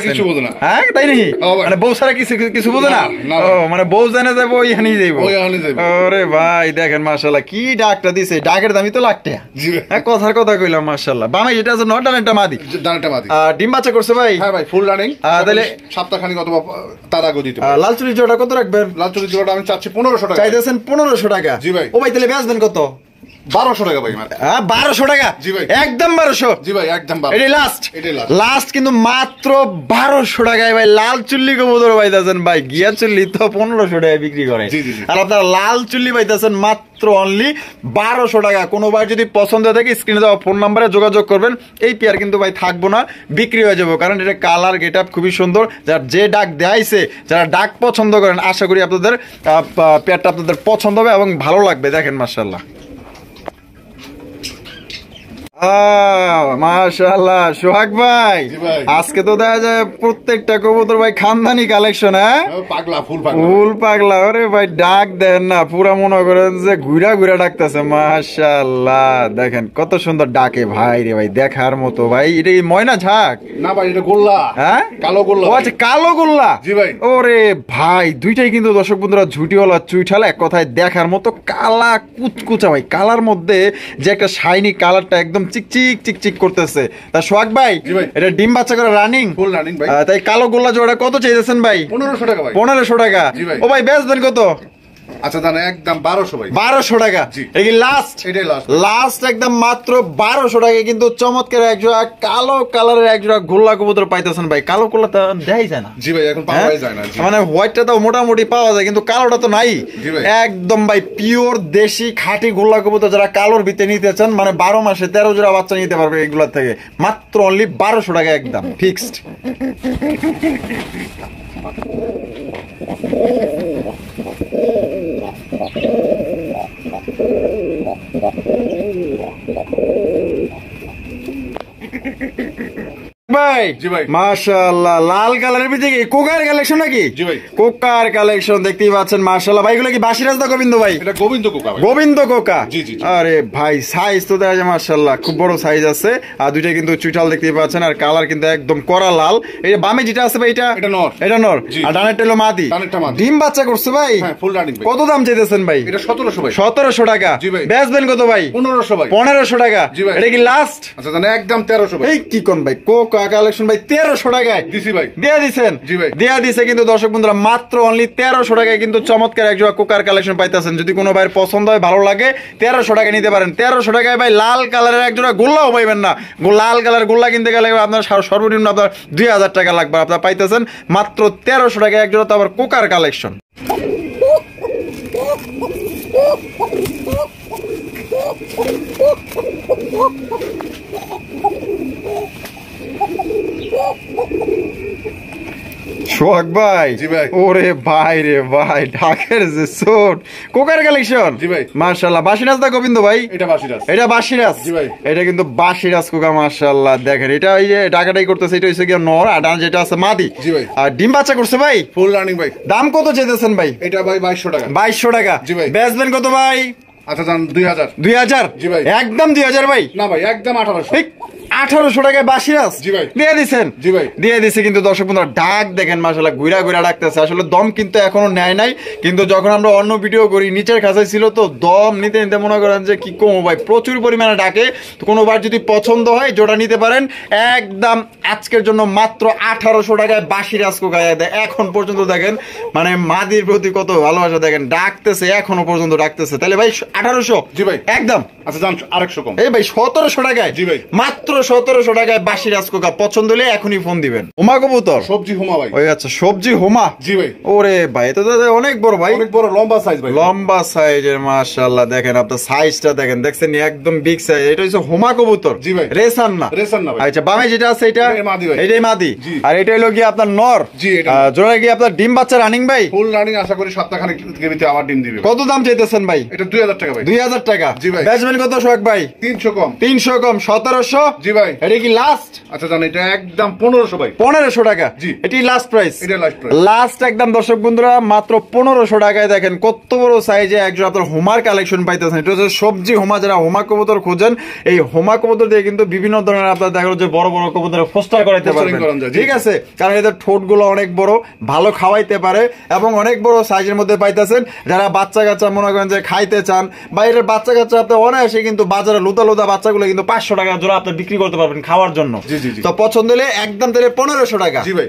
কিছু বোঝে না? হ্যাঁ তাই নাকি? মানে বউ ছাড়া কিছু বোঝে না? ও মানে বউ জানে যাবো ওইখানেই যাইবো। ওরে ভাই দেখেন মাশাআল্লাহ কি ডাকটা দিছে। ডাকের দামই তো লাখ টাকা। হ্যাঁ কথার কথা কইলাম মাশাআল্লাহ। বামে যেটা আছে নট ডানেরটা মাদি? ডানেরটা মাদি। ডিম বাচ্চা করছে ভাই? হ্যাঁ ভাই ফুল রানিং। তাহলে সপ্তাহখানিক অথবা তার আগে দিতে পারবেন। লাল চুরি জোড়া কত রাখবেন? লাল চুরি জোড়াটা আমি চাচ্ছি 1500 টাকা। চাইতেছেন 1500 টাকা? জি ভাই। ও ভাই তাহলে বেচবেন কত? 1200 টাকা ভাই। হ্যাঁ 1200 টাকা? জি ভাই। একদম 1200? জি ভাই একদম 1200। এটাই লাস্ট? এটাই লাস্ট কিন্তু মাত্র 1200 টাকায় ভাই লাল চুল্লি কবুতর পাইতেছেন ভাই। গিয়া চুল্লি তো 1500 টাকায় বিক্রি করে, আর আপনারা লাল চুল্লি পাইতেছেন মাত্র অনলি 1200 টাকা। কোনো ভাই যদি পছন্দ থাকে স্ক্রিনে দেওয়া ফোন নাম্বারে যোগাযোগ করবেন। এই পেয়ার কিন্তু ভাই থাকবো না, বিক্রি হয়ে যাবো, কারণ এটা কালার গেট আপ খুবই সুন্দর। যার যে ডাক দেয়াইছে, যারা ডাক পছন্দ করেন আশা করি আপনাদের পেয়ারটা আপনাদের পছন্দ হবে এবং ভালো লাগবে। দেখেন মাশাআল্লাহ মাশাআল্লাহ। সোহাগ ভাই আজকে তো দেখা যায় প্রত্যেকটা কবুতর ভাই খানদানি কালেকশন। হ্যাঁ পাগলা ফুল পাগলা। ওরে ভাই ডাক দেন না, পুরা মনে করেন যে ঘুরা ঘুরা ডাকতেছে। মাশাআল্লাহ দেখেন কত সুন্দর ডাকে ভাই রে ভাই, দেখার মতো ভাই। এটা কি ময়না ঝাঁক? না ভাই এটা গোল্লা। হ্যাঁ কালো গোল্লা। ও আচ্ছা কালো গোল্লা। জি ভাই। ওরে ভাই দুইটাই কিন্তু দর্শক বন্ধুরা ঝুটিওয়ালা চুইঠালা, এক কথায় দেখার মতো কালা কুচকুচা ভাই। কালার মধ্যে যে একটা শাইনি কালারটা একদম চিকচিক চিকচিক করতেছে। তা সোহাগ ভাই এটা ডিম বাচ্চা করে রানিং? ফুল রানিং ভাই। তাই কালো গোল্লা জোড়া কত চাইতেছেন ভাই? 1500 টাকা ভাই। 1500 টাকা? ও ভাই বেচবেন কত? আচ্ছা দাম একদম 1200 ভাই, 1200 টাকা। এই কি লাস্ট? এটাই লাস্ট, লাস্ট একদম মাত্র 1200 টাকা কিন্তু চমৎকার একজোড়া কালো কালারের একজোড়া গোল্লা কবুতর পাইতেছেন ভাই। কালো গোল্লা তো দেখাই যায় না। জি ভাই, এখন পাওয়াই যায় না। মানে হোয়াইটটা তো মোটামুটি পাওয়া যায়, কিন্তু কালোটা তো নাই। একদম ভাই পিওর দেশি খাঁটি গোল্লা কবুতর যারা কালোর ভিতরে নিতে চান, মানে 12 মাসে 13 জোড়া বাচ্চা নিতে পারবে এগুলোর থেকে, মাত্র অনলি 1200 টাকা একদম ফিক্সড। ভাই জি ভাই, মাশাআল্লাহ লাল কালারের ভিতরে কি কোকার কালেকশন নাকি? জি ভাই, কোকার কালেকশন দেখতেই পাচ্ছেন মাশাআল্লাহ। ভাই এগুলো কি বাসিরাজ দা গোবিন্দ ভাই? এটা গোবিন্দ কোকা ভাই, গোবিন্দ কোকা। জি জি। আরে ভাই সাইজ তো দেখা যায় মাশাআল্লাহ খুব বড় সাইজ আছে, আর দুইটা কিন্তু চুইটাল দেখতেই পাচ্ছেন, আর কালার কিন্তু একদম কড়া লাল। এই বামে যেটা আছে ভাই এটা নর, এটা নর, আর ডানেরটা হলো মাদি। ডিম বাচ্চা করছে ভাই? হ্যাঁ ফুল রানিং ভাই। কত দাম চাইতেছেন ভাই? এটা 1700 ভাই। 1700 টাকা। জি ভাই। বেচবেন কত ভাই? 1500 ভাই। 1500 টাকা। জি ভাই। এটা কি লাস্ট? আচ্ছা জানেন একদম 1300 ভাই। এই কি কোন ভাই কোকা কালেকশন ভাই 1300 টাকায় দিছি ভাই। দিয়ে দিছেন? জি ভাই। দিয়ে দিছে কিন্তু দর্শক বন্ধুরা মাত্র অনলি 1300 টাকায় কিন্তু চমৎকার একজোড়া কোকার কালেকশন পাইতেছেন। যদি কোনো ভাইয়ের পছন্দ হয় ভালো লাগে 1300 টাকা নিতে পারেন। 1300 টাকায় ভাই লাল কালারের একজোড়া গোল্লাও পাইবেন না। লাল কালার গোল্লা কিনতে গেলে আপনার সর্বনিম্ন আপনার 2000 টাকা লাগবে, আপনার পাইতেছেন মাত্র 1300 টাকায় একজোড়া, তো আবার কোকার কালেকশন। সোহাগ ভাই, জি ভাই। ওরে ভাই রে ভাই, ঢাকের যে সোট কোকার কালেকশন। জি ভাই। মাশাআল্লাহ বাসিরাজ দা গোবিন্দ ভাই? এটা বাসিরাজ। এটা বাসিরাজ। জি ভাই। এটা কিন্তু বাসিরাজ কোকা মাশাআল্লাহ। দেখেন এটা এই যে ঢাকাটাই করতেছে, এটা হইছে কি নর, আর ডান যেটা আছে মাদি। জি ভাই। আর ডিম বাচ্চা করছে ভাই? ফুল রানিং ভাই। দাম কত চাইতেছেন ভাই? এটা ভাই 2200 টাকা। 2200 টাকা। জি ভাই। বেচবেন কত ভাই? আচ্ছা জান 2000। 2000? জি ভাই। একদম 2000 ভাই? না ভাই একদম 1800। 1800 টাকায় বাসিরাজ? জি ভাই। দিয়ে দিছেন? জি ভাই। দিয়ে দিছে কিন্তু দর্শক বন্ধুরা ডাক দেখেন মাশাআল্লাহ ঘুরা ঘুরা ডাকতেছে। আসলে দম কিন্তু এখনো নেয় নাই, কিন্তু যখন আমরা অন্য ভিডিও করি নিচের খাঁচায় ছিল তো দম নিতে নিতে মনে করেন যে কি কম ভাই প্রচুর পরিমাণে ডাকে। তো কোনোবার যদি পছন্দ হয় জোড়া নিতে পারেন একদম আজকের জন্য মাত্র 1800 টাকায় বাসিরাজ কোকায় দেয়। এখন পর্যন্ত দেখেন মানে মাদির প্রতি কত ভালোবাসা, দেখেন ডাকতেছে এখনো পর্যন্ত ডাকতেছে। তাহলে ভাই 1800? জি ভাই একদম। আচ্ছা জান 800 কম। এই ভাই 1700 টাকায়? জি ভাই। মাত্র 1700 টাকায় বাসিরাজ কোকা। পছন্দ হলে এখনই ফোন দিবেন। হোমা কবুতর? সবজি হোমা ভাই। ওই আচ্ছা সবজি হোমা। জি ভাই। ওরে ভাই এটা তো অনেক বড় ভাই, অনেক বড় লম্বা সাইজ ভাই। লম্বা সাইজের মাশাআল্লাহ। দেখেন আপনার সাইজটা দেখেন, দেখছেন একদম বিগ সাইজ। এটা হচ্ছে হোমা কবুতর? জি ভাই। রেসান না? রেসান না ভাই। আচ্ছা বামে যেটা আছে এটা? এটাই মাদি ভাই। এটাই মাদি। জি। আর এটা হলো কি আপনার নর? জি এটা। জোড়া কি আপনার ডিম বাচ্চা রানিং ভাই? ফুল রানিং, আশা করি সপ্তাহখানেক ভিতরে আবার ডিম দিবে। কত দাম চাইতেছেন ভাই? এটা 2000 টাকা ভাই। 2000 টাকা। জি ভাই। বেচবেন কত সোহাগ ভাই? 300 কম। 300 কম। 1700? জি ভাই। এটা কি লাস্ট? আচ্ছা জান এটা একদম 1500 ভাই। 1500 টাকা। জি। এটি লাস্ট প্রাইস? এটা লাস্ট প্রাইস। লাস্ট একদম দর্শক বন্ধুরা মাত্র 1500 টাকায় দেখেন কত বড় সাইজে একজন আপনার হোমার কালেকশন পাইতেছেন। এটা হচ্ছে সবজি হোমা। যারা হোমা কবুতর খোঁজেন এই হোমা কবুতর দিয়ে কিন্তু বিভিন্ন ধরনের আপনার দেখা যাচ্ছে বড় বড় কবুতরের ফোস্টার করাইতে পারবেন। ঠিক আছে, কারণ এদের ঠোঁট গুলো অনেক বড়, ভালো খাওয়াইতে পারে এবং অনেক বড় সাইজের মধ্যে পাইতেছেন। যারা বাচ্চা কাচ্চা মনে করেন যে খাইতে চান, বাইরের বাচ্চা কাচ্চা আপনি অনায়াসে কিন্তু বাজারে লুতা লুতা বাচ্চাগুলো কিন্তু 500 টাকা জোড়া আপনি বিক্রি করতে পারবেন খাওয়ার জন্য। জি জি জি। তো পছন্দ হলে একদম তাহলে 1500 টাকা। জি ভাই।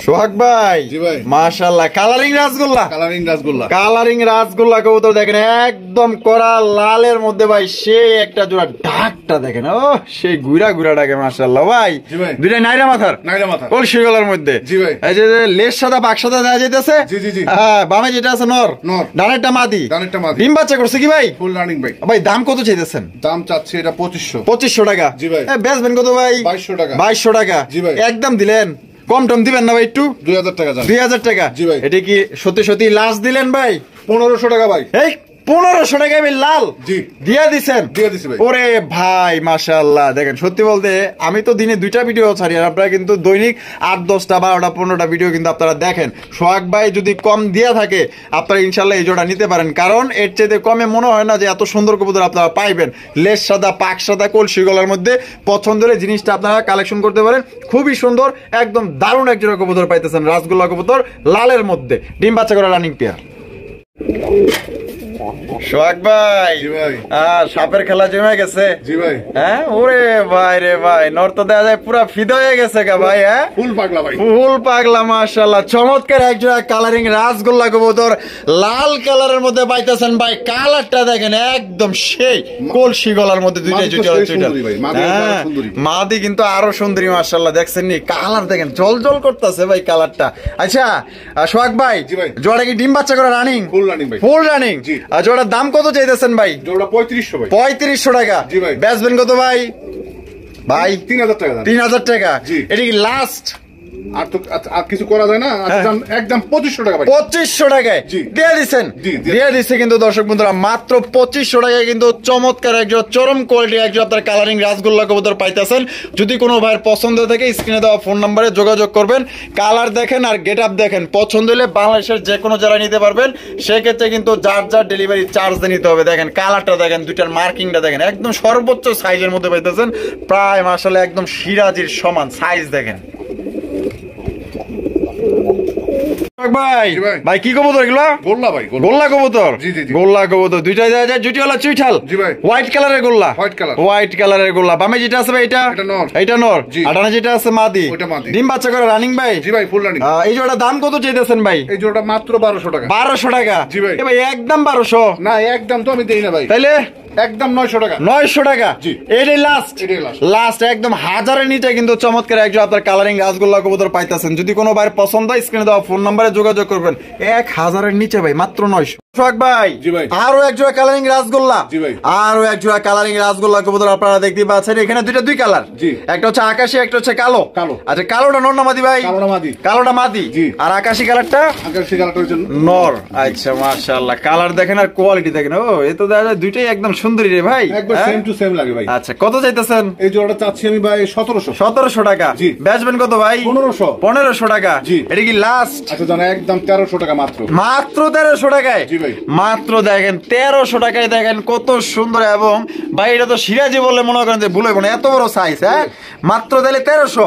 সোহাগ ভাই? জি ভাই। মাশাআল্লাহ colouring rasgulla. Colouring rasgulla. Colouring rasgulla কবুতর দেখেন একদম কড়া লালের মধ্যে ভাই সেই একটা জোড়া ঢাকটা দেখেন, ও সেই গুড়া গুড়া ডাকে মাশাআল্লাহ ভাই। জি ভাই। দুইটা নাইরা মাথার? নাইরা মাথা। কলসি গলার মধ্যে? জি ভাই। এই যে লেস সাদা পাক সাদা দেখা যাইতেছে? জি জি জি। হ্যাঁ বামে যেটা আছে নর? নর। ডানেরটা মাদি? ডানেরটা মাদি। ডিম বাচ্চা করছে কি ভাই? ফুল রানিং ভাই। ভাই দাম কত চাইতেছেন? দাম চাচ্ছে এটা 2500। 2500 টাকা। জি ভাই। বেচবেন কত ভাই? 2200 টাকা। 2200 টাকা। জি ভাই। একদম দিলেন, কম টম দিবেন না ভাই একটু? 2000 টাকা যান। 2000 টাকা। জি ভাই। এটা কি সত্যি সত্যি লাস্ট দিলেন ভাই? 1500 টাকা ভাই। এই 1500 টাকায় ভাই লাল জি। দিয়া দিছেন? দিয়ে দিছি ভাই। ওরে ভাই মাশাআল্লাহ। দেখেন সত্যি বলতে আমি তো দিনে 2টা ভিডিও ছাড়ি, আর আপনারা কিন্তু দৈনিক 8, 10টা, 12টা, 15টা ভিডিও কিন্তু আপনারা দেখেন। সোহাগ ভাই যদি কম দিয়া থাকে আপনারা ইনশাল্লাহ এই জোড়া নিতে পারেন, কারণ এর চাইতে কমে মনে হয় না যে এত সুন্দর কবুতর আপনারা পাইবেন। লেস সাদা পাক সাদা কলসি গলার মধ্যে পছন্দ হলে জিনিসটা আপনারা কালেকশন করতে পারেন। খুবই সুন্দর একদম দারুণ এক জোড়া কবুতর পাইতেছেন রাসগোল্লা কবুতর লালের মধ্যে, ডিম বাচ্চা করা রানিং পেয়ার। সোহাগ ভাই, জি ভাই। সাপের খেলা জমে গেছে। জি ভাই। হ্যাঁ, ওরে ভাই রে ভাই, নর তো দেখা যায় পুরা ফিদা হয়ে গেছে গা ভাই। হ্যাঁ, ফুল পাগলা ভাই, ফুল পাগলা মাশাআল্লাহ। চমৎকার একজোড়া কালারিং রাসগোল্লা কবুতর, লাল কালারের মধ্যে পাইতেছেন ভাই। কালারটা দেখেন একদম সেই কলসি গলার মধ্যে দুইটা মাদি কিন্তু আরো সুন্দরী মাশাআল্লাহ। দেখছেন নি কালার দেখেন, জল জল করতেছে ভাই কালারটা। আচ্ছা সোহাগ ভাই, জোড়া কি ডিম বাচ্চা করে রানিং? ফুল রানিং ভাই, ফুল রানিং। আর জোড়ার দাম কত চাইতেছেন ভাই? জোড়া 3500 ভাই। 3500 টাকা। জি ভাই। বেচবেন কত ভাই? ভাই 3000 টাকা। 3000 টাকা। এটা কি লাস্ট? আর তো আর কিছু করা যায় না, একদম 2500 টাকা ভাই। 2500 টাকায় দিয়ে দিচ্ছেন? দিয়ে দিচ্ছে কিন্তু দর্শক বন্ধুরা, মাত্র 2500 টাকায় কিন্তু চমৎকার একজন চরম কোয়ালিটি একজন আপনার কালারিং রাসগোল্লা কবুতর পাইতেছেন। যদি কোনো ভাইয়ের পছন্দ থেকে স্ক্রিনে দেওয়া ফোন নাম্বারে যোগাযোগ করবেন। কালার দেখেন আর গেট আপ দেখেন, পছন্দ হলে বাংলাদেশের যে কোনো জেলায় নিতে পারবেন। সেক্ষেত্রে কিন্তু যার যার ডেলিভারি চার্জ দিয়ে নিতে হবে। দেখেন কালারটা দেখেন, দুইটার মার্কিংটা দেখেন, একদম সর্বোচ্চ সাইজের মধ্যে পাইতেছেন, প্রায় মাশাআল্লাহ একদম সিরাজির সমান সাইজ দেখেন। ভাই ভাই কি কবুতর এগুলো? গোল্লা ভাই, গোল্লা কবুতর। গোল্লা কবুতর দুইটাই দেওয়া যায়, জুটিওয়ালা চুইঠাল। হোয়াইট কালারের গোল্লা, হোয়াইট কালারের গোল্লা। বামে যেটা আছে ভাই এটা নর, আর ডানে যেটা আছে মাদি। ডিম বাচ্চা করে রানিং ভাই? জি ভাই, ফুল রানিং। এই জোড়া দাম কত চাইতেছেন ভাই? এই জোড়া মাত্র 1200 টাকা। 1200 টাকা? জি ভাই। ভাই একদম 1200 না, একদম তো আমি দেই না ভাই। তাইলে একদম 900 টাকা। 900 টাকা? জি। এটাই লাস্ট, লাস্ট একদম হাজারের নিচে কিন্তু চমৎকার একজন আপনার কালারিং রাসগোল্লা কবুতর পাইতেছেন। যদি কোনো ভাইয়ের পছন্দ হয় স্ক্রিনে দেওয়া ফোন নাম্বারে যোগাযোগ করবেন। 1000-এর নিচে ভাই, মাত্র 900। সোহাগ ভাই, আরো এক জোড়া কালারিং রাসগোল্লা, আরো এক জোড়া কালারিং রাসগোল্লা কবুতর আপনারা দেখতে পাচ্ছেন। এখানে দুই কালার, একটা হচ্ছে আকাশী, একটা হচ্ছে কালো। আচ্ছা, কালোটা নর না মাদি ভাই? কালোটা মাদি। আর আকাশী কালারটা? আকাশী কালারটা হচ্ছে নর। আচ্ছা মাশাআল্লাহ, কালার দেখেন আর কোয়ালিটি দেখেন। ও এ তো দেখা যায় দুইটাই একদম সুন্দরী রে ভাই, একবার সেম টু সেম লাগে ভাই। আচ্ছা, কত চাইতেছেন? এই জোড়াটা চাচ্ছি আমি ভাই 1700। 1700 টাকা? জি। বেচবেন কত ভাই? 1500। 1500 টাকা? জি। এটা কি লাস্ট? আচ্ছা জানা, একদম 1300 টাকা মাত্র। মাত্র 1300 টাকায়? জি ভাই। মাত্র দেখেন 1300 টাকায়, দেখেন কত সুন্দর। এবং ভাই এটা তো সিরাজি বললে মনে করেন যে ভুল হইব না, এত বড় সাইজ। হ্যাঁ, মাত্র তাহলে 1300।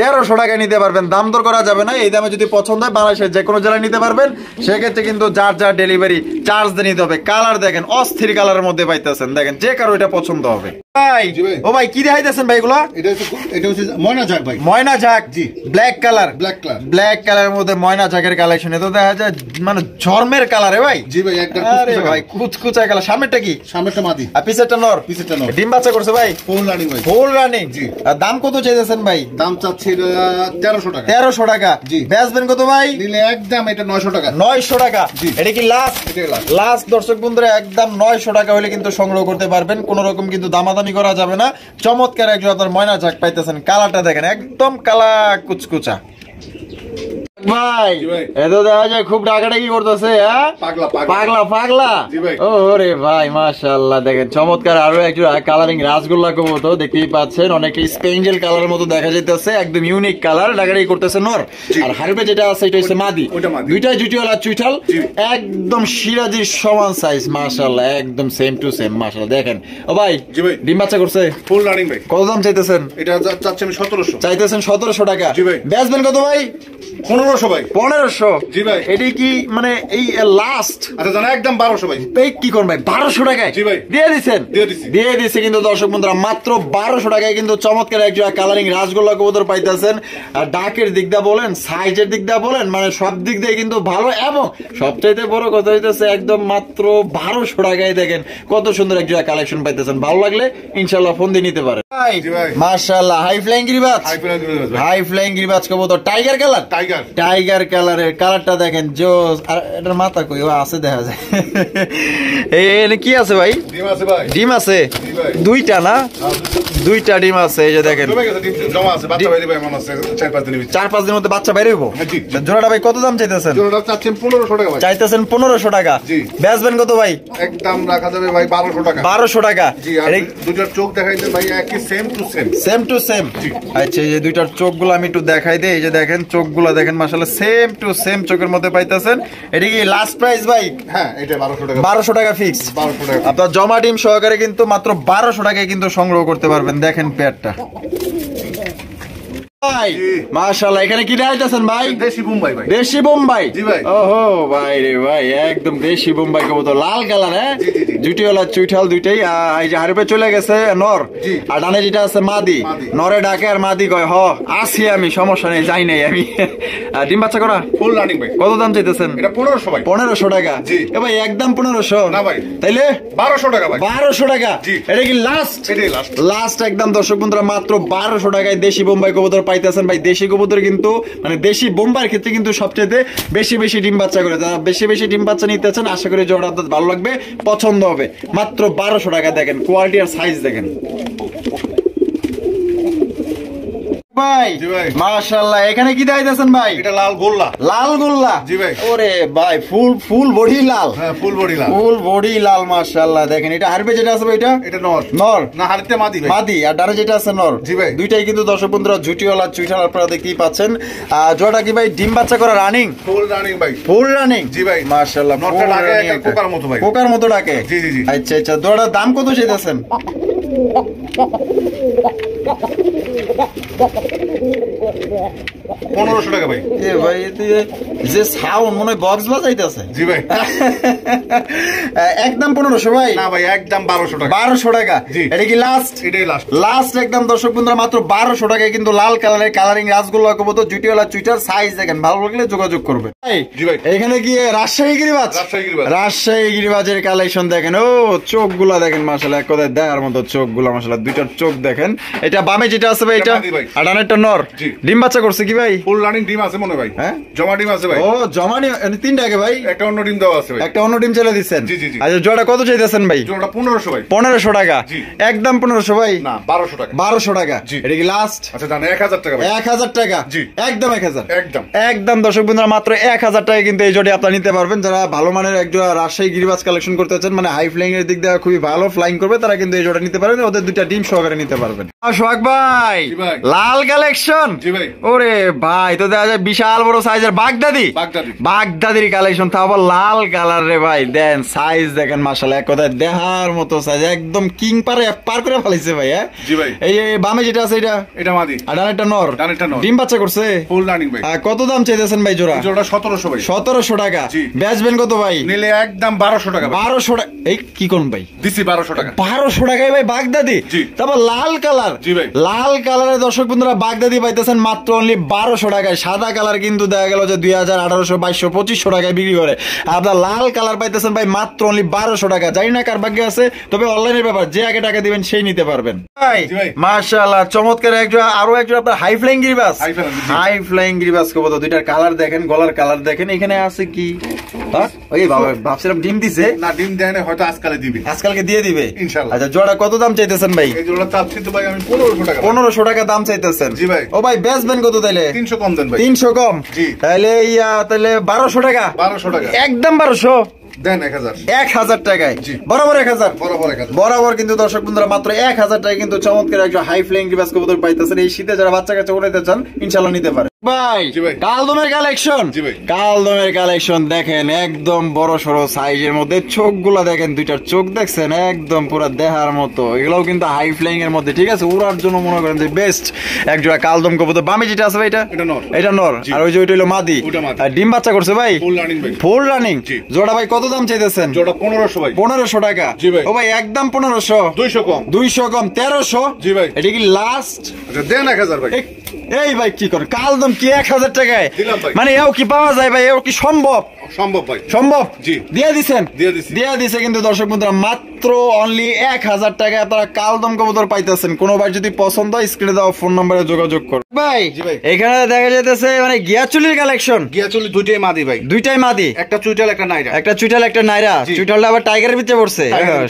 1300 টাকায় নিতে পারবেন, দাম দর করা যাবে না। এই দামে যদি পছন্দ হয় বাংলাদেশের যে কোনো জেলায় নিতে পারবেন। সেক্ষেত্রে কিন্তু যার যার ডেলিভারি চার্জ দিয়ে নিতে হবে। কালার দেখেন অস্থির কালারের মধ্যে পাইতেছেন, দেখেন যে কারো এটা পছন্দ হবে। ভাই ও ভাই কি দেখাইতেছেন ভাই এগুলো? এটা হচ্ছে ময়না ঝাক ভাই। ময়না ঝাক? জি। Black colour? ব্ল্যাক কালারের মধ্যে ময়না ঝাকের কালেকশন। এ তো দেখা যায় মানে ঝর্মের কালারে ভাই। জি ভাই, একদম ভাই কুচকুচা কালার। সামনেরটা কি? সামনেরটা মাদি, আর পিছেরটা নর। পিছেরটা নর। ডিম বাচ্চা করছে ভাই? ফুল রানিং ভাই। Full running. জি। আর দাম কত চাইতেছেন ভাই? দাম চাচ্ছি 1300 টাকা। 1300 টাকা? জি। বেচবেন কত ভাই? নিলে একদম এটা 900 টাকা। 900 টাকা? জি। এটা কি লাস্ট? এটাই লাস্ট। লাস্ট দর্শক বন্ধুরা, একদম 900 টাকা হলে কিন্তু সংগ্রহ করতে পারবেন। কোন রকম কিন্তু দামাদামি করা যাবে না। চমৎকার একজন আপনার ময়না ঝাক পাইতেছেন। কালারটা দেখেন একদম কালা কুচকুচা। ভাই এত দেখা যায় খুব ডাকাডাকি করতেছে। পাগলা পাগলা। ওরে ভাই মাশাআল্লাহ, দেখেন চমৎকার আরো একজন কালারিং রাসগোল্লা কবুতর দেখতেই পাচ্ছেন। অনেকটা স্পেঞ্জেল কালার মতো দেখা যাইতেছে, একদম ইউনিক কালার। ডাকাডাকি করতেছে নর, আর হারবে যেটা আছে এটা হচ্ছে মাদি। দুইটাই জুটিওয়ালা চুইঠাল, একদম সিরাজির সমান সাইজ মাশাআল্লাহ, একদম সেম টু সেম মাশাআল্লাহ। দেখেন ও ভাই ডিম বাচ্চা করছে? ফুল রানিং ভাই। কত দাম চাইতেছেন? এটা চাচ্ছি আমি 1700। চাইতেছেন 1700 টাকা? জি ভাই। বেচবেন কত ভাই? 1500 ভাই। 1500? জি ভাই। এটি কি মানে এই লাস্ট? আচ্ছা জানা, একদম 1200 ভাই। এই কি করবেন ভাই 1200 টাকায়? জি ভাই। দিয়ে দিছেন? দিয়ে দিছে কিন্তু দর্শক বন্ধুরা, মাত্র 1200 টাকায় কিন্তু চমৎকার একজন কালারিং রাসগোল্লা কবুতর পাইতেছেন। আর ডাকের দিক দিয়ে বলেন, সাইজের দিক দিয়ে বলেন, মানে সব দিক দিয়ে কিন্তু ভালো। এবং সবচাইতে বড় কথা হইতেছে একদম মাত্র 1200 টাকায় দেখেন কত সুন্দর একজন কালেকশন পাইতেছেন। ভালো লাগলে ইনশাআল্লাহ ফোন দিয়ে নিতে পারেন। মাশাআল্লাহ, হাই ফ্লাইং গিরিবাজ। হাই ফ্লাইং গিরিবাজ কবুতর, টাইগার কালার। টাইগার কালারের কালারটা দেখেন জোস। আর এটার মাথা কই আছে দেখা যায়। এই কি আছে ভাই? ডিম আছে ভাই। ডিম আছে দুইটা না? দুইটা ডিম আছে, এই যে দেখেন 4-5 দিনের মধ্যে বাচ্চা বাইরে হইব। জোড়াটা ভাই কত দাম চাইতেছেন? জোড়াটা চাচ্ছেন 1500 টাকা ভাই। চাইতেছেন 1500 টাকা? জি। বেচবেন কত ভাই? একদম রাখা যাবে ভাই 1200 টাকা। 1200 টাকা? জি। আর দুইটার চোখ দেখাই দেন ভাই, একই same to same. Same to same? জি। আচ্ছা, এই যে দুইটার চোখগুলো আমি একটু দেখাই দেই। এই যে দেখেন চোখগুলো দেখেন মাশাআল্লাহ সেম টু সেম চোখের মধ্যে পাইতেছেন। এটা কি লাস্ট প্রাইস ভাই? হ্যাঁ, এটা 1200 টাকা। 1200 টাকা ফিক্স? 1200 টাকা। আপনার জমা ডিম সহকারে কিন্তু মাত্র 1200 টাকায় কিন্তু সংগ্রহ করতে পারবেন। দেখেন পেয়ারটা। ভাই মাশাআল্লাহ, এখানে কি দেখাইতেছেন ভাই? দেশি বোম্বাই ভাই। দেশি বোম্বাই? জি ভাই। ওহো ভাই রে ভাই, একদম দেশি বোম্বাই কবুতর, লাল কালার। হ্যাঁ, জুটিওয়ালা চুইঠাল দুইটাই। এই যে হারিপে চলে গেছে নর, আর ডানে যেটা আছে মাদি। নরে ডাকে আর মাদি কয় হ আসি আমি, সমস্যা নেই, যাই নাই আমি। ডিম বাচ্চা করা ফুল রানিং ভাই। কত দাম চাইতেছেন? এটা 1500 ভাই। 1500 টাকা? জি। এ ভাই একদম 1500 না ভাই, তাইলে 1200 টাকা ভাই। 1200 টাকা? জি। এটা কি লাস্ট? এটাই লাস্ট। লাস্ট একদম দর্শক বন্ধুরা, মাত্র 1200 টাকায় দেশি বোম্বাই কবুতর পাইতেছেন ভাই। দেশি কবুতর কিন্তু মানে দেশি বোম্বাইয়ের ক্ষেত্রে কিন্তু সবচেয়ে বেশি ডিম বাচ্চা করে। যারা বেশি ডিম বাচ্চা নিতে চান, আশা করি জোড়া আপনাদের ভালো লাগবে, পছন্দ হবে। মাত্র 1200 টাকা। দেখেন কোয়ালিটি আর সাইজ দেখেন ভাই। জি ভাই। মাশাআল্লাহ, এখানে কি দেখাইতেছেন ভাই? এটা লাল গোল্লা। লাল গোল্লা? জি ভাই। ওরে ভাই, ফুল বডি লাল। হ্যাঁ, ফুল বডি লাল। ফুল বডি লাল মাশাআল্লাহ। দেখেন এটা হারবে যেটা আছে ভাই, এটা নর। নর না, হারিতে মাদি ভাই। মাদি, আর ডানে যেটা আছে নর। জি ভাই। দুইটাই কিন্তু দর্শক বন্ধুরা ঝুটিওয়ালা চুইঠাল আপনারা দেখতেই পাচ্ছেন। জোড়া কি ভাই ডিম বাচ্চা করা রানিং? ফুল রানিং ভাই। Full running? জি ভাই। মাশাআল্লাহ, নরটা লাগে একটা কোকার মতো ভাই। কোকার মতো ডাকে? জি জি জি। আচ্ছা, জোড়ার দাম কত চাইতেছেন? 1500 টাকা ভাই। এ ভাই, যে সাউন্ড মনে হয় বক্স বাজাইতেছে। জি ভাই। একদম 1500 ভাই? না ভাই, একদম 1200 টাকা। 1200 টাকা? জি। এটা কি লাস্ট? এটাই লাস্ট। লাস্ট একদম দর্শক বন্ধুরা, মাত্র 1200 টাকায় কিন্তু লাল কালারের কালারিং রাসগোল্লা কবুতর, জুটিওয়ালা চুইটার, সাইজ দেখেন, ভালো লাগলে যোগাযোগ করবেন। জি ভাই। এখানে কি রাজশাহী গিরিবাজ? রাজশাহী গিরিবাজের কালেকশন দেখেন। ও চোখগুলা দেখেন মাশাআল্লাহ, এক কথায় দেখার মতো চোখগুলা মাশাআল্লাহ, দুইটার চোখ দেখেন। এটা বামে যেটা আছে ভাই, এটা আর ডানেরটা নর। ডিম বাচ্চা করছে কি ভাই? ফুল রানিং ডিম আছে মনে ভাই। হ্যাঁ, জমা ডিম আছে ভাই। ও জমা ডিম তিনটাকে ভাই? একটা অন্য ডিম দেওয়া আছে ভাই। একটা অন্য ডিম চলে দিচ্ছেন? জি জি জি। আচ্ছা, জোড়া কত চাইতেছেন ভাই? জোড়াটা 1500 ভাই। 1500 টাকা? জি। একদম 1500 ভাই? না, 1200 টাকা। 1200 টাকা? জি। এটা কি লাস্ট? আচ্ছা, জানেন 1000 টাকা ভাই। 1000 টাকা? জি। একদম 1000? একদম একদম দর্শক বন্ধুরা, মাত্র 1000 টাকা কিন্তু এই জোড়া আপনারা নিতে পারবেন। যারা ভালো মানের একজোড়া রাজশাহী গিরিবাজ কালেকশন করতে চান, মানে হাই ফ্লাইং এর দিক দিয়ে খুবই ভালো ফ্লাইং করবে, তারা কিন্তু এই জোড়া নিতে পারবেন। ওদের দুইটা ডিম সহকারে নিতে পারবেন। সোহাগ ভাই, জি ভাই। লাল কালেকশন? জি ভাই। ওরে ভাই, তো দেখা যায় বিশাল বড় সাইজের বাগদাদির কালেকশন, তা আবার লাল কালার রে ভাই। দেন সাইজ দেখেন মাশাআল্লাহ, এক কথায় দেখার মতো সাইজ, একদম কিং পার করে ফেলাইছে ভাই। হ্যাঁ জি ভাই। এই যে বামে যেটা আছে এটা মাদি, আর ডানেরটা নর। নর। ডিম বাচ্চা করছে? ফুল রানিং ভাই। কত দাম চাইতেছেন ভাই জোড়া? জোড়া 1700 ভাই। 1700 টাকা? জি। বেচবেন কত ভাই? নিলে একদম 1200 টাকা। 1200 টাকা? এই কি কোন ভাই দিছি 1200 টাকা। 1200 টাকায় ভাই বাগদাদি? জি। তারপর লাল কালার? জি ভাই। লাল কালারের দর্শক বন্ধুরা বাগদাদি পাইতেছেন মাত্র অনলি 1200 টাকায়। সাদা কালার কিন্তু দেখা গেল যে 2000, 1800, 2200, 2500 টাকায় বিক্রি করে। আপনার লাল কালার পাইতেছেন ভাই মাত্র অনলি 1200 টাকা। জানি না কার ভাগ্যে আছে, তবে অনলাইনের ব্যাপার, যে আগে টাকা দিবেন সেই নিতে পারবেন ভাই। মাশাআল্লাহ, চমৎকার আরো একজন আপনার হাই ফ্লাইং গিরিবাজ। হাই ফ্লাইং গিরিবাজ কবুতর, দুইটার কালার দেখেন, গলার কালার দেখেন। এখানে আছে কি? ওই বাবা, ভাবছিলাম ডিম দিছে। না, ডিম দেয় না, হয়তো আজকালে দিবে। আজকালকে দিয়ে দিবে ইনশাআল্লাহ। আচ্ছা, জোড়া কত দাম চাইতেছেন ভাই? এই জোড়া চাচ্ছি তো ভাই আমি 1500 টাকা। 1500 টাকা দাম চাইতেছেন? জি ভাই। ও ভাই, বেচবেন কত তাইলে? 300 কম দেন ভাই। 300 কম? জি। তাহলে তাহলে 1200 টাকা? 1200 টাকা একদম 1200 দেন। 1000 1000 টাকায়? জি। বরাবর 1000? বরাবর 1000। বরাবর কিন্তু দর্শক বন্ধুরা মাত্র 1000 টাকায় কিন্তু চমৎকার একজন হাই ফ্লাইং গিরিবাজ কবুতর পাইতেছেন। এই শীতে যারা বাচ্চা কাচ্চা উড়াইতে চান, ইনশাআল্লাহ নিতে পারে ভাই। জি ভাই। কালদমের কালেকশন? জি ভাই। কালদমের কালেকশন দেখেন, একদম বড় সড়ো সাইজের মধ্যে। চোখগুলা দেখেন, দুইটার চোখ দেখছেন, একদম পুরো দেখার মতো। এগুলোও কিন্তু হাই ফ্লাইং এর মধ্যে, ঠিক আছে, উড়ার জন্য মনে করেন যে বেস্ট একজোড়া কালদম কবুতর। বামে যেটা আছে ভাই, এটা নর, আর ওই যে ওইটা হলো মাদি। আর ডিম বাচ্চা করছে ভাই? ফুল রানিং ভাই। Full running? জোড়া ভাই কত দাম চাইতেছেন? জোড়া 1500 ভাই। 1500 টাকা? জি ভাই। ও ভাই, একদম 1500? 200 কম। 200 কম? 1300? জি ভাই। এটা কি লাস্ট? আচ্ছা, দেন 1000 ভাই। এই ভাই কি করে, কালদম কি 1000 টাকায়? দিলাম ভাই। মানে এও কি পাওয়া যায় ভাই? এও কি সম্ভব? সম্ভব ভাই। সম্ভব? জি। দিয়ে দিছেন? দিয়ে দিছি। দিয়ে দিছে কিন্তু দর্শক বন্ধুরা, মাত্র অনলি 1000 টাকায় আপনারা কালদম কবুতর পাইতেছেন। কোনো ভাই যদি পছন্দ হয়, স্ক্রিনে দেওয়া ফোন নম্বরে যোগাযোগ করুন ভাই। জি ভাই। এখানে দেখা যাইতেছে মানে গিয়াচুলির কালেকশন। গিয়াচুলি দুইটাই মাদি ভাই। দুইটাই মাদি? একটা চুইটাল একটা নাইরা। একটা চুইটাল একটা নাইরা? চুইটালটা আবার টাইগারের ভিতরে পড়ছে?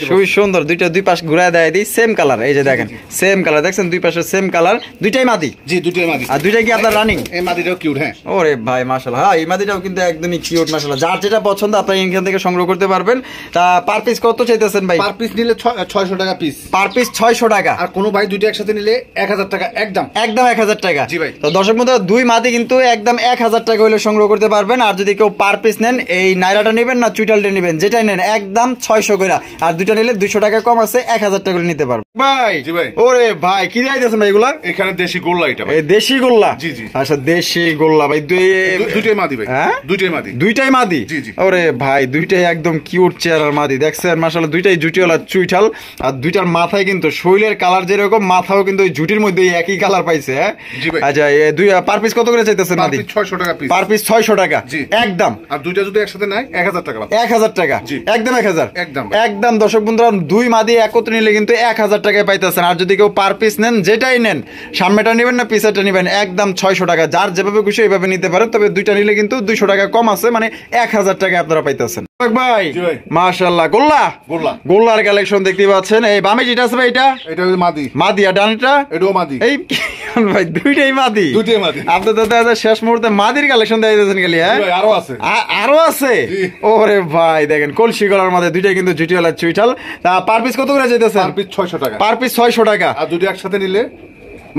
খুবই সুন্দর। দুই পাশ ঘুরায় দেয় দিই, সেম কালার। এই যে দেখেন, সেম কালার দেখছেন, দুই পাশে সেম কালার। দুইটাই মাদি? জি, দুইটাই মাদি। আর দুইটাই কি আপনার রানিং? এই মাদিটাও কিউট। হ্যাঁ। ওরে ভাই মাশাআল্লাহ, হ্যাঁ এই মাদিটাও কিন্তু একদমই কিউট মাশাআল্লাহ। যার যেটা পছন্দ আপনারা এখান থেকে সংগ্রহ করতে পারবেন। তা পার পিস কত চাইতেছেন ভাই? পার পিস নিলে 600 টাকা পিস, পার পিস 600 টাকা। আর কোনো ভাই দুইটা একসাথে নিলে 1000 টাকা একদম, একদম 1000 টাকা। জি ভাই। তো দর্শক বন্ধুরা দুই মাদি কিন্তু একদম 1000 টাকা হলে সংগ্রহ করতে পারবেন। আর যদি কেউ পার পিস নেন, এই নাইরাটা নেবেন না চুইটালটা নেবেন, যেটাই নেন একদম 600 করে। আর দুইটা নিলে 200 টাকা কম আছে, 1000 টাকা করে নিতে পারবেন ভাই। জি ভাই। ওরে ভাই কি দিয়েছেন ভাই এগুলা? এখানে দেশি গোল্লা, এটা ভাই এই দেশি গোল্লা। জি জি। আচ্ছা দেশি গোল্লা ভাই, দুইটাই মাদি ভাই। হ্যাঁ দুইটাই মাদি, দুইটাই মাদি। জি জি। ওরে ভাই দুইটাই একদম কিউট চেহারার মাদি, দেখছেন মাশাআল্লাহ দুইটাই জুটিওয়ালা চুইঠাল। আর দুইটার মাথায় কিন্তু শৈলের কালার যেরকম, মাথাও কিন্তু ওই জুটির মধ্যে একই কালার পাইছে। হ্যাঁ জি ভাই। আচ্ছা দুই পার পিস কত করে চাইতেছেন মাদি? 600 টাকা পিস, পার পিস 600 টাকা জি একদম। আর দুইটা যদি একসাথে নেয় 1000 টাকা, 1000 টাকা জি একদম 1000 একদম একদম। দর্শক বন্ধুরা দুই মাদি একত্রে নিলে কিন্তু 1000 টাকায় পাইতেছেন। আর যদি কেউ পার পিস নেন, যেটাই নেন, সামনেটা নেবেন না পিছাটা নেবেন, একদম 600 টাকা। যার যেভাবে খুশি এইভাবে নিতে পারেন। তবে দুইটা নিলে কিন্তু 200 টাকা কম আছে, মানে 1000 টাকায় আপনারা পাইতেছেন ভাই। মাশাআল্লাহ গোল্লা, গোল্লার কালেকশন দেখতে পাচ্ছেন। এই বামে যেটা আছে ভাই, এটা মাদি, মাদি। আর ডানটা এটাও মাদি। এই ভাই দুইটাই মাদি, দুইটাই মাদি। আপনি তো দাদা শেষ মুহূর্তে মাদির কালেকশন দিয়ে দিয়েছেন খালি। হ্যাঁ আরো আছে, আরো আছে। ওরে ভাই দেখেন কলসি গলার মধ্যে দুইটাই কিন্তু জুটিওয়ালা চুইঠাল। তা পার পিস কত করে যেতেছে? পার পিস 600 টাকা, পার পিস 600 টাকা। আর দুটো একসাথে নিলে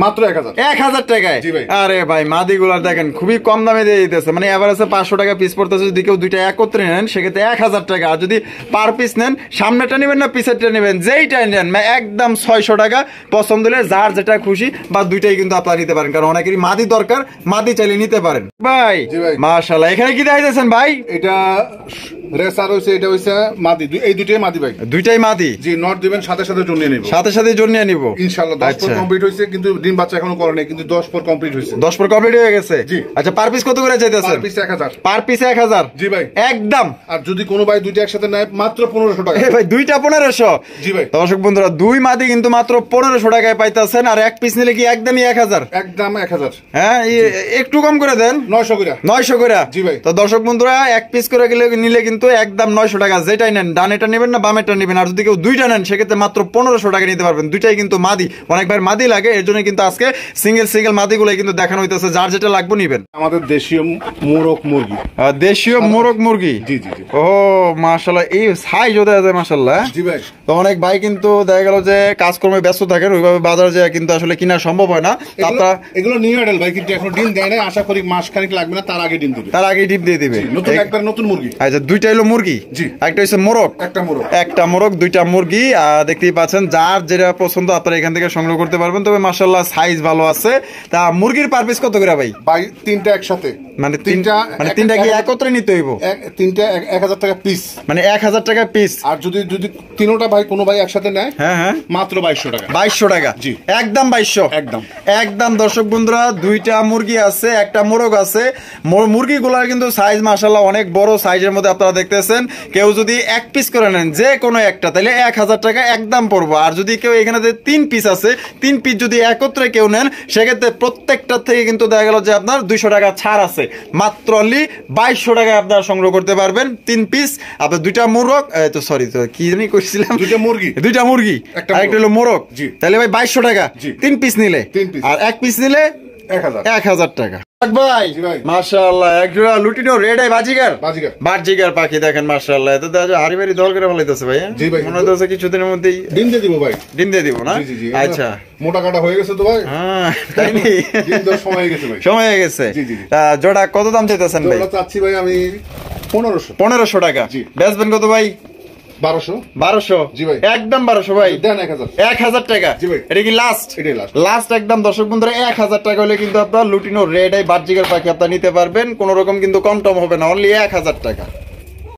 মাত্র 1000 টাকায়। আরে ভাই মাদি গুলার দেখেন খুবই কম দামে দিয়ে দিতেছে, মানে এভারেজে 500 টাকা পিস পড়তেছে। যদি কেউ দুইটা একত্রে নেন সেক্ষেত্রে 1000 টাকা। আর যদি পার পিস নেন, সামনেটা নেবেন না পিছেরটা নেবেন, যেইটাই নেন একদম 600 টাকা। পছন্দ হলে যার যেটা খুশি বা দুইটাই কিন্তু আপনারা নিতে পারেন, কারণ অনেকেরই মাদি দরকার, মাদি চাইলে নিতে পারেন ভাই। মাশাআল্লাহ এখানে কি দেখাইতেছেন ভাই? এটা রেসার হইছে, এটা হইছে মাদি। এই দুইটাই মাদি ভাই, দুইটাই মাদি। জি নট দিবেন, সাথে সাথে জন্নিয়ে নিব, সাথে সাথে জন্নিয়ে নিব ইনশাআল্লাহ। 10 পর কমপ্লিট হইছে, কিন্তু ডিম বাচ্চা এখনো করে নাই, কিন্তু 10 পর কমপ্লিট হইছে, 10 পর কমপ্লিট হয়ে গেছে। জি আচ্ছা পার পিস কত করে চাইতেছেন? Per piece 1000, per piece 1000। জি ভাই একদম। আর যদি কোনো ভাই দুইটা একসাথে নেয় মাত্র 1500 টাকা। এই ভাই দুইটা 1500? জি ভাই। দর্শক বন্ধুরা দুই মাদি কিন্তু মাত্র 1500 টাকায় পাইতাছেন। আর এক পিস নিলে কি একদমই 1000? একদম 1000। হ্যাঁ একটু কম করে দেন, 900 করে, 900 করে। জি ভাই। তো দর্শক বন্ধুরা এক পিস করে নিলে কিন্তু একদম 900 টাকা, যেটাই নেন। ডানেটা নেবেন না বামেটা নেবেন। আর যদি কেউ দুইটা নেন সেক্ষেত্রে মাত্র 1500 টাকা নিতে পারবেন। দুইটাই কিন্তু মাদি, অনেক ভাই মাদি লাগে, এর জন্য কিন্তু আজকে সিঙ্গেল সিঙ্গেল মাদি গুলো কিন্তু দেখানো হইতেছে। যার যেটা লাগবে নিবেন। আমাদের দেশীয় মোরগ মুরগি, দেশীয় মোরগ মুরগি। জি জি জি। ও মাশাআল্লাহ এই সাইজ ওদের আছে মাশাআল্লাহ। জি ভাই। তো অনেক ভাই কিন্তু দেখা গেল যে কাজকর্মে ব্যস্ত থাকেন, ওইভাবে বাজারে যায় কিন্তু আসলে কিনা সম্ভব হয় না। আপনারা এগুলো নিউ অ্যাডাল্ট ভাই, কিন্তু এখনো ডিম দেয় না, আশা করি মাস খানিক লাগবে না, তার আগে ডিম দিবে, তার আগে ডিম দিয়ে দিবে। নতুন একবার নতুন মুরগি। আচ্ছা দুইটা হলো মুরগি। জি একটা হচ্ছে মোরগ, একটা মোরগ, দুইটা মুরগি। দেখতেই পাচ্ছেন যার যেটা পছন্দ আপনারা এখান থেকে সংগ্রহ করতে পারবেন। তবে মাশাআল্লাহ সাইজ ভালো আছে। তা মুরগির পার পিস কত করে ভাই? ভাই তিনটা একসাথে, মানে তিনটা কি একত্রে নিতে হইব? তিনটা 1000 টাকা পিস, মানে 1000 টাকা পিস। আর যদি তিনটা ভাই কোনো ভাই একসাথে নেয়, হ্যাঁ হ্যাঁ মাত্র 2200 টাকা, 2200 টাকা। জি একদম 2200, একদম একদম। দর্শক বন্ধুরা দুইটা মুরগি আছে, একটা মোরগ আছে। মুরগিগুলার কিন্তু সাইজ মাশাআল্লাহ অনেক বড় সাইজের মধ্যে আপনারা দেখতেছেন। কেউ যদি এক পিস করে নেন যে কোনো একটা, তাহলে 1000 টাকা একদম পড়বো। আর যদি কেউ এখানে 3 পিস আছে, 3 পিস যদি একত্রে কেউ নেন সেক্ষেত্রে প্রত্যেকটা থেকে কিন্তু দেখা গেল যে আপনার 200 টাকা ছাড় আছে। মাত্র 2200 টাকায় আপনারা সংগ্রহ করতে পারবেন 3 পিস। আপনার দুইটা মোরগ, তো সরি তো কি জানি কইছিলাম, দুইটা মুরগি একটা হলো মোরগ। তাহলে ভাই 2200 টাকা 3 পিস নিলে। আর এক পিস নিলে 1000 টাকা। ভাই মাশাআল্লাহ একজোড়া লুটিনো রেড আই বাজিগার পাখি দেখেন মাশাআল্লাহ। এত হারি বাড়ি দল করে ফেলাইতেছে ভাই। মনে হচ্ছে কিছুদিনের মধ্যেই ডিম দিয়ে দিব ভাই, ডিম দিয়ে দিব না? আচ্ছা মোটা কাটা হয়ে গেছে তো ভাই। হ্যাঁ তাই নি, সময় হয়ে গেছে ভাই, সময় হয়ে গেছে। জোড়া কত দাম চাইতেছেন ভাই? চাচ্ছি ভাই আমি 1500 টাকা। বেচবেন কত ভাই? 1200। জি ভাই একদম 1200 ভাই। দেন 1000 টাকা। জি ভাই এটা কি লাস্ট? এটাই লাস্ট একদম। দর্শক বন্ধুরা 1000 টাকা হলে কিন্তু আপনার লুটিনো রেড আই বাজিগার পাখি আপনারা নিতে পারবেন। কোন রকম কিন্তু কম টম হবে না, অনলি 1000 টাকা।